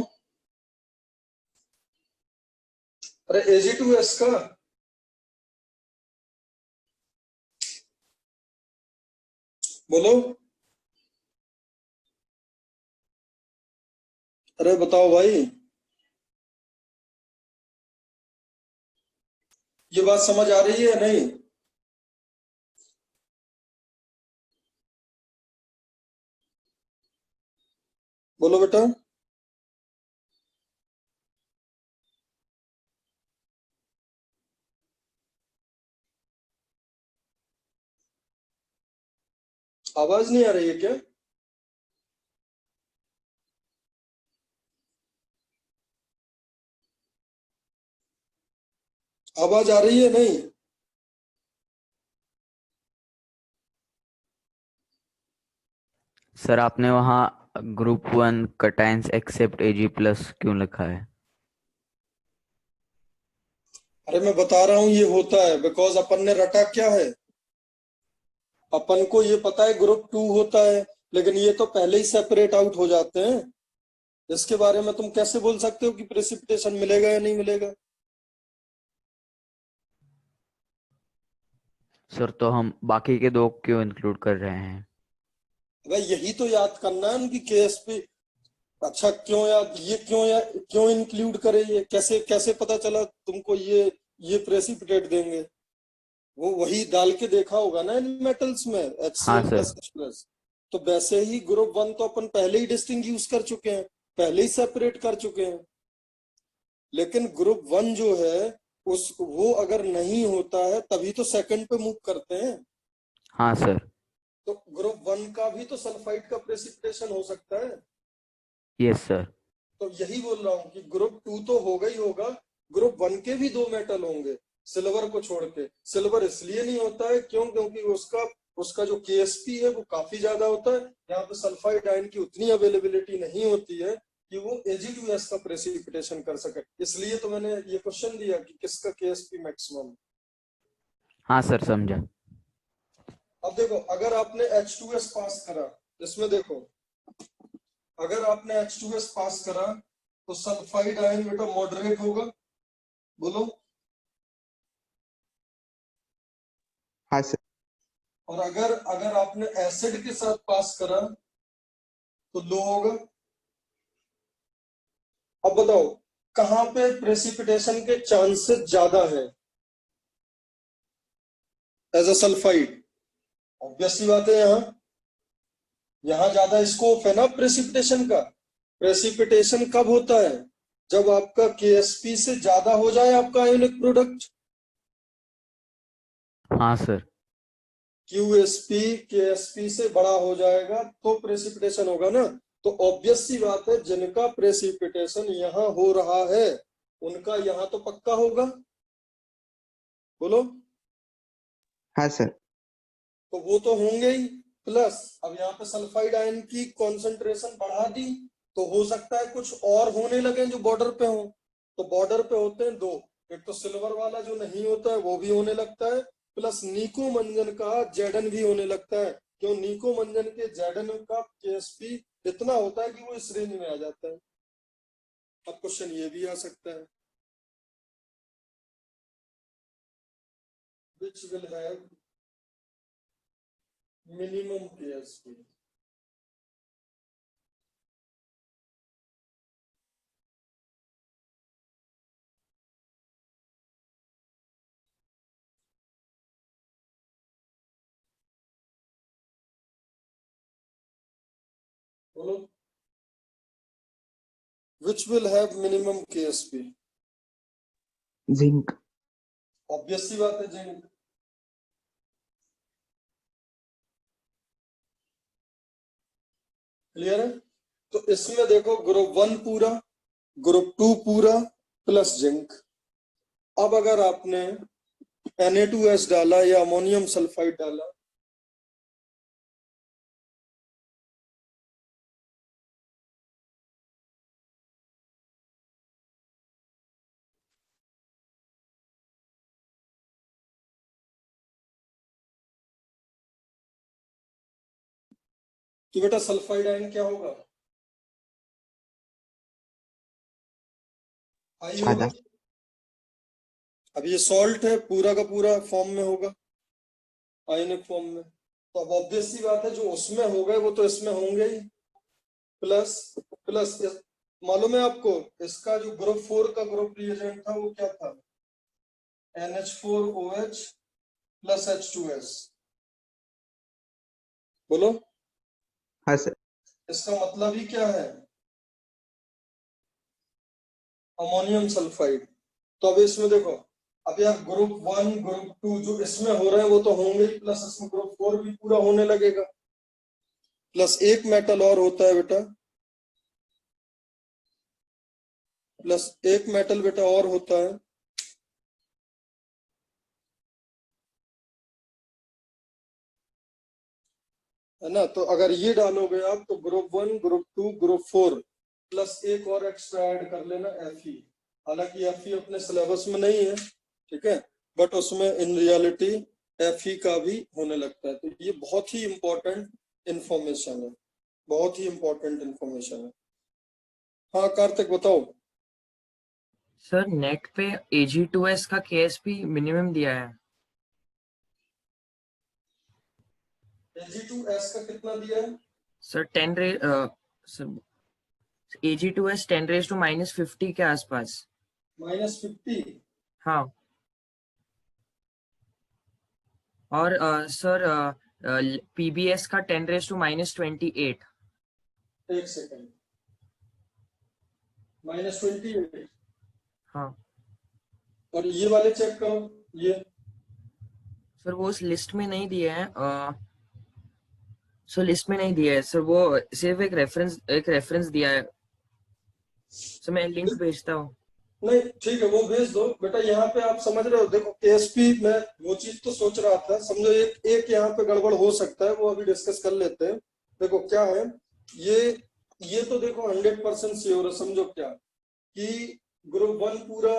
अरे Ag2S का, बोलो। अरे बताओ भाई, ये बात समझ आ रही है या नहीं? बोलो बेटा। आवाज नहीं आ रही है क्या? आवाज आ रही है नहीं? सर आपने वहाँ ग्रुप 1 कटायंस एक्सेप्ट एजी प्लस क्यों लिखा है? अरे मैं बता रहा हूं ये होता है बिकॉज अपन ने रटा क्या है, अपन को ये पता है ग्रुप 2 होता है, लेकिन ये तो पहले ही सेपरेट आउट हो जाते हैं। इसके बारे में तुम कैसे बोल सकते हो कि प्रेसिपिटेशन मिलेगा या नहीं मिलेगा? सर तो हम बाकी के दो क्यों इंक्लूड कर रहे हैं? भाई यही तो याद करना है उनकी केएसपी। अच्छा क्यों याद, ये क्यों इंक्लूड करे, ये कैसे कैसे पता चला तुमको ये प्रेसिपिटेट देंगे? वो वही डाल के देखा होगा ना इन मेटल्स में, हाँ HCl sir. Plus H plus. तो वैसे ही ग्रुप 1 तो अपन पहले ही डिस्टिंग्विश कर चुके हैं, पहले ही सेपरेट कर चुके हैं। लेकिन ग्रुप 1 जो है उस वो अगर नहीं होता है तभी तो सेकंड पे मूव करते हैं। हाँ सर। तो ग्रुप 1 का भी तो सल्फाइड का प्रेसिपिटेशन हो सकता है। Yes sir. तो यही बोल रहा हूँ कि ग्रुप 2 तो होगा ही होगा, ग्रुप 1 के भी दो मेटल होंगे सिल्वर को छोड़ के। सिल्वर इसलिए नहीं होता है क्यों, क्योंकि उसका उसका जो केएसपी है वो काफी ज्यादा होता है। यहाँ पे सल्फाइड आयन की उतनी अवेलेबिलिटी नहीं होती है कि वो Ag2S का प्रेसिपिटेशन कर सके। इसलिए तो मैंने ये क्वेश्चन दिया कि किसका केएसपी मैक्सिमम। हाँ सर समझा। अब देखो, अगर आपने H2S पास करा, इसमें देखो, अगर आपने H2S पास करा तो सल्फाइड आयन बेटा मॉडरेट होगा। बोलो। हाँ सर। और अगर अगर आपने एसिड के साथ पास करा तो लो होगा। अब बताओ कहां पे प्रेसिपिटेशन के चांसेस ज्यादा है एज अ सल्फाइड? ऑब्वियस सी बात है, यहाँ ज्यादा स्कोप है ना प्रेसिपिटेशन का। प्रेसिपिटेशन कब होता है? जब आपका केएसपी से ज्यादा हो जाए आपका आयोनिक प्रोडक्ट। हाँ सर। क्यूएसपी केएसपी से बड़ा हो जाएगा तो प्रेसिपिटेशन होगा ना। तो ऑब्वियस सी बात है जिनका प्रेसिपिटेशन यहाँ हो रहा है उनका यहाँ तो पक्का होगा। बोलो। हाँ सर। तो वो तो होंगे ही। प्लस अब यहाँ पे सल्फाइड आयन की कॉन्सेंट्रेशन बढ़ा दी तो हो सकता है कुछ और होने लगे जो बॉर्डर पे हो। तो बॉर्डर पे होते हैं दो, एक तो सिल्वर वाला जो नहीं होता है वो भी होने लगता है, प्लस नीको मंजन का जेडन भी होने लगता है। क्यों? नीको मंजन के जेडन का केएसपी इतना होता है कि वो इस रेंज में आ जाता है। अब क्वेश्चन ये भी आ सकता है, which will have minimum KSP? बोलो। Which will have minimum KSP? Zinc. Obvious सी बात है जिंक। क्लियर है? तो इसमें देखो ग्रुप 1 पूरा, ग्रुप 2 पूरा, प्लस जिंक। अब अगर आपने Na2S डाला या अमोनियम सल्फाइड डाला, तो बेटा सल्फाइड आयन क्या होगा? आई होगा। ज्यादा। अब ये सॉल्ट है, पूरा का पूरा फॉर्म में होगा, आयनिक फॉर्म में। तो अब ऑब्वियस सी बात है जो उसमें हो गए वो तो इसमें होंगे ही। प्लस प्लस मालूम है आपको इसका जो ग्रुप 4 का ग्रुप रिएजेंट था वो क्या था? NH4OH plus H2S। बोलो हाँ सर। इसका मतलब ही क्या है? Ammonium sulphide. तो अब इसमें देखो, अब यार ग्रुप 1 ग्रुप 2 जो इसमें हो रहे हैं वो तो होंगे ही, प्लस इसमें ग्रुप 4 भी पूरा होने लगेगा, प्लस एक मेटल और होता है बेटा, प्लस एक मेटल बेटा और होता है ना। तो अगर ये डालोगे आप तो ग्रुप 1 ग्रुप 2 ग्रुप 4 प्लस एक और एक्स्ट्रा ऐड कर लेना Fe। हालांकि Fe अपने सिलेबस में नहीं है, ठीक है, बट उसमें इन रियलिटी Fe का भी होने लगता है। तो ये बहुत ही इंपॉर्टेंट इंफॉर्मेशन है, बहुत ही इंपॉर्टेंट इंफॉर्मेशन है। हाँ कार्तिक बताओ। सर नेट पे Ag2S का KSP मिनिमम दिया है। Ag2S का कितना दिया है? सर सर Ag2S 10⁻⁻50 के आसपास। -50। हाँ। और सर PBS का 10⁻28। एक सेकंड, -28। हाँ और ये वाले चेक करो, ये सर वो उस लिस्ट में नहीं दिए हैं। सर लिस्ट में नहीं दिया है सर, वो सिर्फ एक रेफरेंस दिया है। सर मैं लिंक भेजता हूँ। नहीं ठीक है, वो भेज दो बेटा। यहाँ पे आप समझ रहे हो, देखो KSP में वो चीज तो सोच रहा था, समझो एक एक यहाँ पे गड़बड़ हो सकता है, वो अभी डिस्कस कर लेते हैं। देखो क्या है, ये तो देखो 100% श्योर है। समझो क्या कि ग्रुप 1 पूरा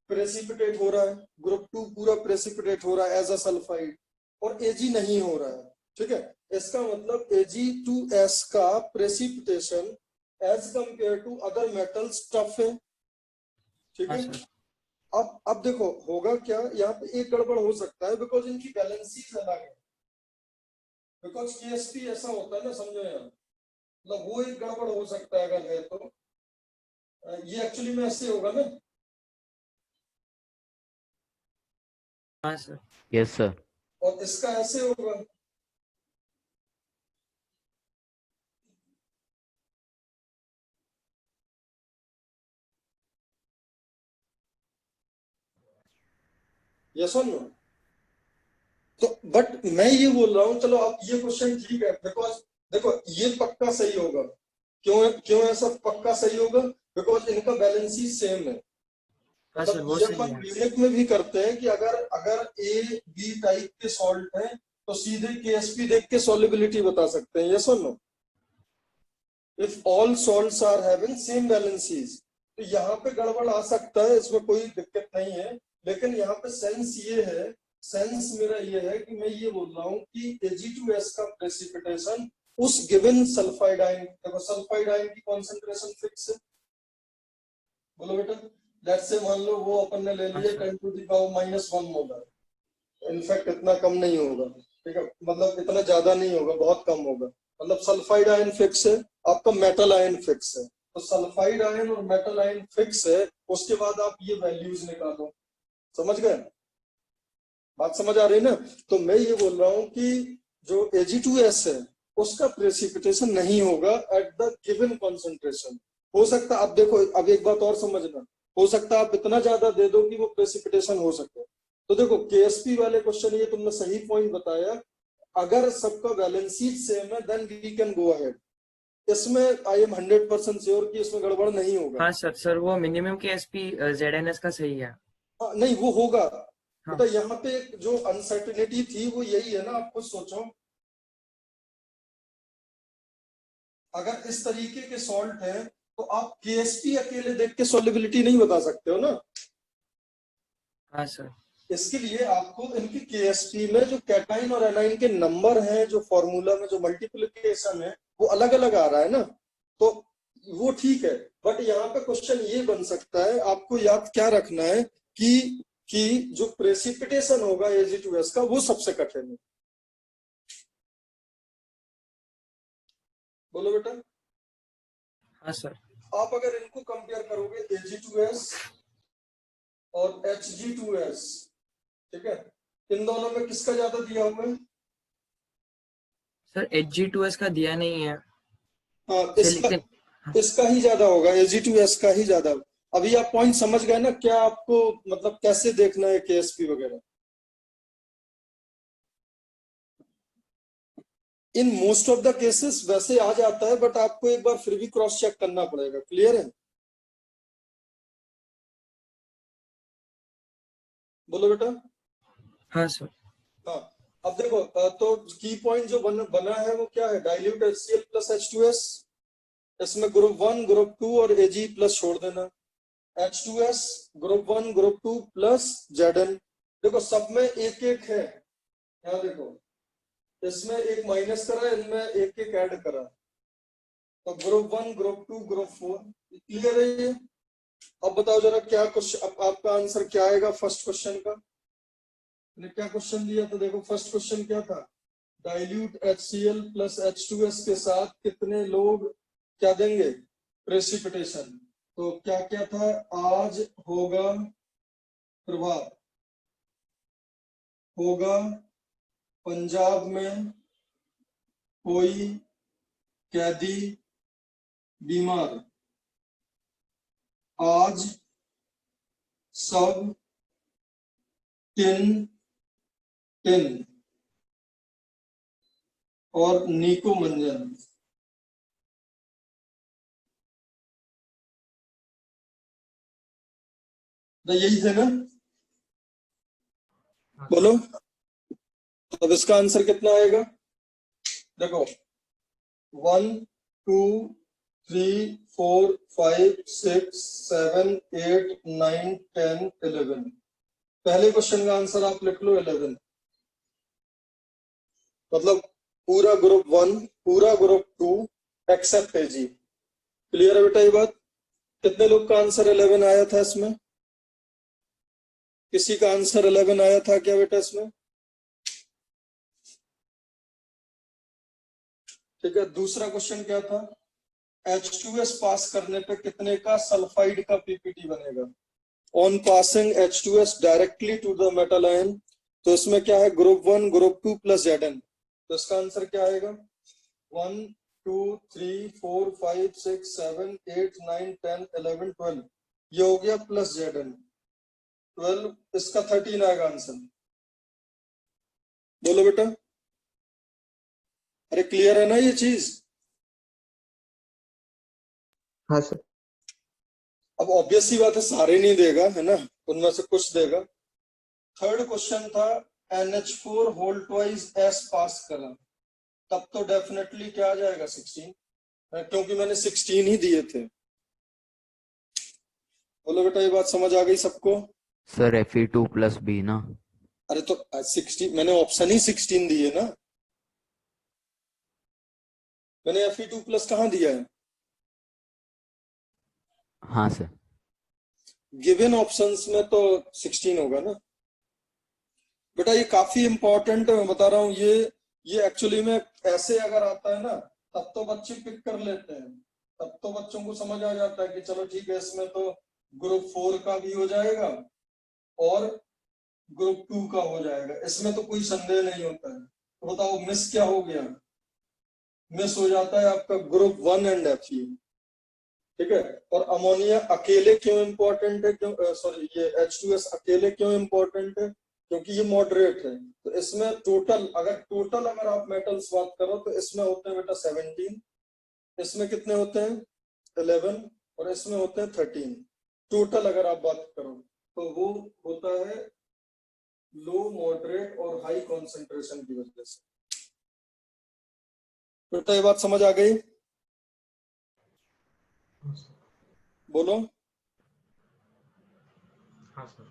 प्रेसिपिटेट हो रहा है, ग्रुप 2 पूरा प्रेसिपिटेट हो रहा है एज अ सल्फाइड, और Ag नहीं हो रहा है, ठीक है। इसका मतलब Ag2S का precipitation as compare to other metals tough है, ठीक हाँ है। सर। अब देखो होगा क्या, यहाँ पे एक गड़बड़ हो सकता है बिकॉज इनकी बैलेंसीज अलग है, बिकॉज KSP ऐसा होता है ना, समझो यार, मतलब वो एक गड़बड़ हो सकता है अगर है तो। ये एक्चुअली में ऐसे होगा ना। हाँ सर। Yes, sir. और इसका ऐसे होगा। यस और नो। तो बट मैं ये बोल रहा हूँ, चलो अब ये क्वेश्चन ठीक है, बिकॉज देखो ये पक्का सही होगा। क्यों क्यों ऐसा पक्का सही होगा? बिकॉज इनका बैलेंस ही सेम है। हाँ सर मतलब वो ये सही अपन है। यूनिक में भी करते हैं कि अगर अगर A-B टाइप के सॉल्ट है तो सीधे KSP देख के सॉल्युबिलिटी बता सकते हैं। यस और no? If all salts are having same balances, तो यहाँ पे गड़बड़ आ सकता है, इसमें कोई दिक्कत नहीं है। लेकिन यहाँ पे सेंस ये है, सेंस मेरा ये है कि मैं ये बोल रहा हूँ कि Ag2S का प्रेसिपिटेशन उस गिवन सल्फाइड आयन, देखो सल्फाइड आयन की कॉन्सेंट्रेशन फिक्स है। बोलो बेटा, लेट्स से मान लो वो अपन ने ले लिया 10⁻⁻1 मोलर, इनफैक्ट इतना कम नहीं होगा, ठीक है, मतलब इतना ज्यादा नहीं होगा, बहुत कम होगा। मतलब सल्फाइड आयन फिक्स है, आपका मेटल आयन फिक्स है। तो सल्फाइड आयन और मेटल आयन फिक्स है, उसके बाद आप ये वैल्यूज निकालो। समझ गए? बात समझ आ रही ना? तो मैं ये बोल रहा हूँ कि जो Ag2S है उसका प्रेसिपिटेशन नहीं होगा एट द गिवन कॉन्सेंट्रेशन। हो सकता, अब देखो अब एक बात और समझना, हो सकता आप इतना ज्यादा दे दो कि वो प्रेसिपिटेशन हो सके। तो देखो KSP वाले क्वेश्चन, ये तुमने सही पॉइंट बताया, अगर सबका बैलेंस सेम है then we can go ahead. इसमें आई एम 100% श्योर कि इसमें गड़बड़ नहीं होगा। हाँ सर वो मिनिमम KSP ZNS का सही है। हाँ, नहीं वो होगा हाँ। बेटा। यहाँ पे जो अनसर्टेनिटी थी वो यही है ना, आप खुद सोचो, अगर इस तरीके के सॉल्ट है तो आप KSP अकेले देख के सॉल्युबिलिटी नहीं बता सकते हो ना। हाँ सर। इसके लिए आपको इनकी KSP में जो कैटाइन और एनाइन के नंबर हैं, जो फॉर्मूला में जो मल्टीप्लिकेशन है वो अलग अलग आ रहा है ना, तो वो ठीक है। बट यहाँ पे क्वेश्चन ये बन सकता है, आपको याद क्या रखना है कि जो प्रेसिपिटेशन होगा Ag2S का वो सबसे कठिन है। बोलो बेटा। हाँ सर। आप अगर इनको कंपेयर करोगे Ag2S और Hg2S, ठीक है, इन दोनों में किसका ज्यादा दिया हुआ है? सर Hg2S का दिया नहीं है। हाँ, लेकिन इसका ही ज्यादा होगा, Ag2S का ही ज्यादा। अभी आप पॉइंट समझ गए ना, क्या आपको मतलब कैसे देखना है KSP वगैरह? In most of the cases वैसे आ जाता है, बट आपको एक बार फिर भी क्रॉस चेक करना पड़ेगा। क्लियर है? बोलो बेटा। हाँ सर। हाँ, अब देखो तो की पॉइंट जो बना है वो क्या है? डाइल्यूट HCl प्लस H2S, इसमें ग्रुप 1 ग्रुप 2 और Ag प्लस छोड़ देना, H2S group 1 group 2 plus Zn। देखो सब में एक एक है, यहाँ देखो इसमें एक माइनस करा, इनमें एक एक ऐड करा, तो ग्रुप 1 ग्रुप 2 ग्रुप 4। क्लियर है ये? अब बताओ जरा क्या क्वेश्चन, अब आपका आंसर क्या आएगा फर्स्ट क्वेश्चन का? मैंने क्या क्वेश्चन दिया था? देखो फर्स्ट क्वेश्चन क्या था? डाइल्यूट HCl प्लस H2S के साथ कितने लोग क्या देंगे? प्रेसिपिटेशन। तो क्या क्या था? आज होगा प्रभात, होगा पंजाब में कोई कैदी बीमार, आज सब टिन टिन और नीको मंजन। तो यही थे ना? बोलो, अब इसका आंसर कितना आएगा? देखो 1 2 3 4 5 6 7 8 9 10 11। पहले क्वेश्चन का आंसर आप लिख लो 11, मतलब पूरा ग्रुप 1 पूरा ग्रुप 2 एक्सेप्ट Ag। क्लियर है बेटा ये बात? कितने लोग का आंसर 11 आया था इसमें? किसी का आंसर 11 आया था क्या बेटा इसमें? ठीक है, दूसरा क्वेश्चन क्या था? H2S पास करने पे कितने का सल्फाइड का पीपीटी बनेगा? On passing H2S directly to the metal ion, तो इसमें क्या है? Group 1 group 2 plus Zn। तो इसका आंसर क्या आएगा? 1 2 3 4 5 6 7 8 9 10 11 12, ये हो गया प्लस Zn 12, इसका 13 आएगा आंसर। बोलो बेटा, अरे क्लियर है ना ये चीज? हाँ सर। अब ऑब्वियस सी बात है सारे नहीं देगा, है ना, उनमें से कुछ देगा। थर्ड क्वेश्चन था NH4 होल ट्वाइस S पास करा, तब तो डेफिनेटली क्या आ जाएगा? 16, क्योंकि मैंने 16 ही दिए थे। बोलो बेटा, ये बात समझ आ गई सबको? सर Fe2 प्लस B ना। अरे तो 16 मैंने ऑप्शन ही 16 दिए ना, मैंने Fe2 प्लस कहाँ दिया है? हाँ सर। गिवन ऑप्शंस में तो 16 होगा ना बेटा। ये काफी इंपॉर्टेंट है, मैं बता रहा हूँ। ये एक्चुअली में ऐसे अगर आता है ना, तब तो बच्चे पिक कर लेते हैं, तब तो बच्चों को समझ आ जाता है कि चलो ठीक है, इसमें तो ग्रुप 4 का भी हो जाएगा और ग्रुप 2 का हो जाएगा, इसमें तो कोई संदेह नहीं होता है। तो बताओ मिस क्या हो गया? मिस हो जाता है आपका ग्रुप 1 एंड Fe। ठीक है, और अमोनिया अकेले क्यों इंपॉर्टेंट है? क्यों सॉरी, ये H2S अकेले क्यों इंपॉर्टेंट है? क्योंकि ये मॉडरेट है। तो इसमें टोटल अगर आप मेटल्स बात करो तो इसमें होते हैं बेटा 17, इसमें कितने होते हैं? 11, और इसमें होते हैं 13। टोटल अगर आप बात करो तो वो होता है लो, मॉडरेट और हाई कॉन्सेंट्रेशन की वजह से। बेटा ये बात समझ आ गई? बोलो। हाँ सर।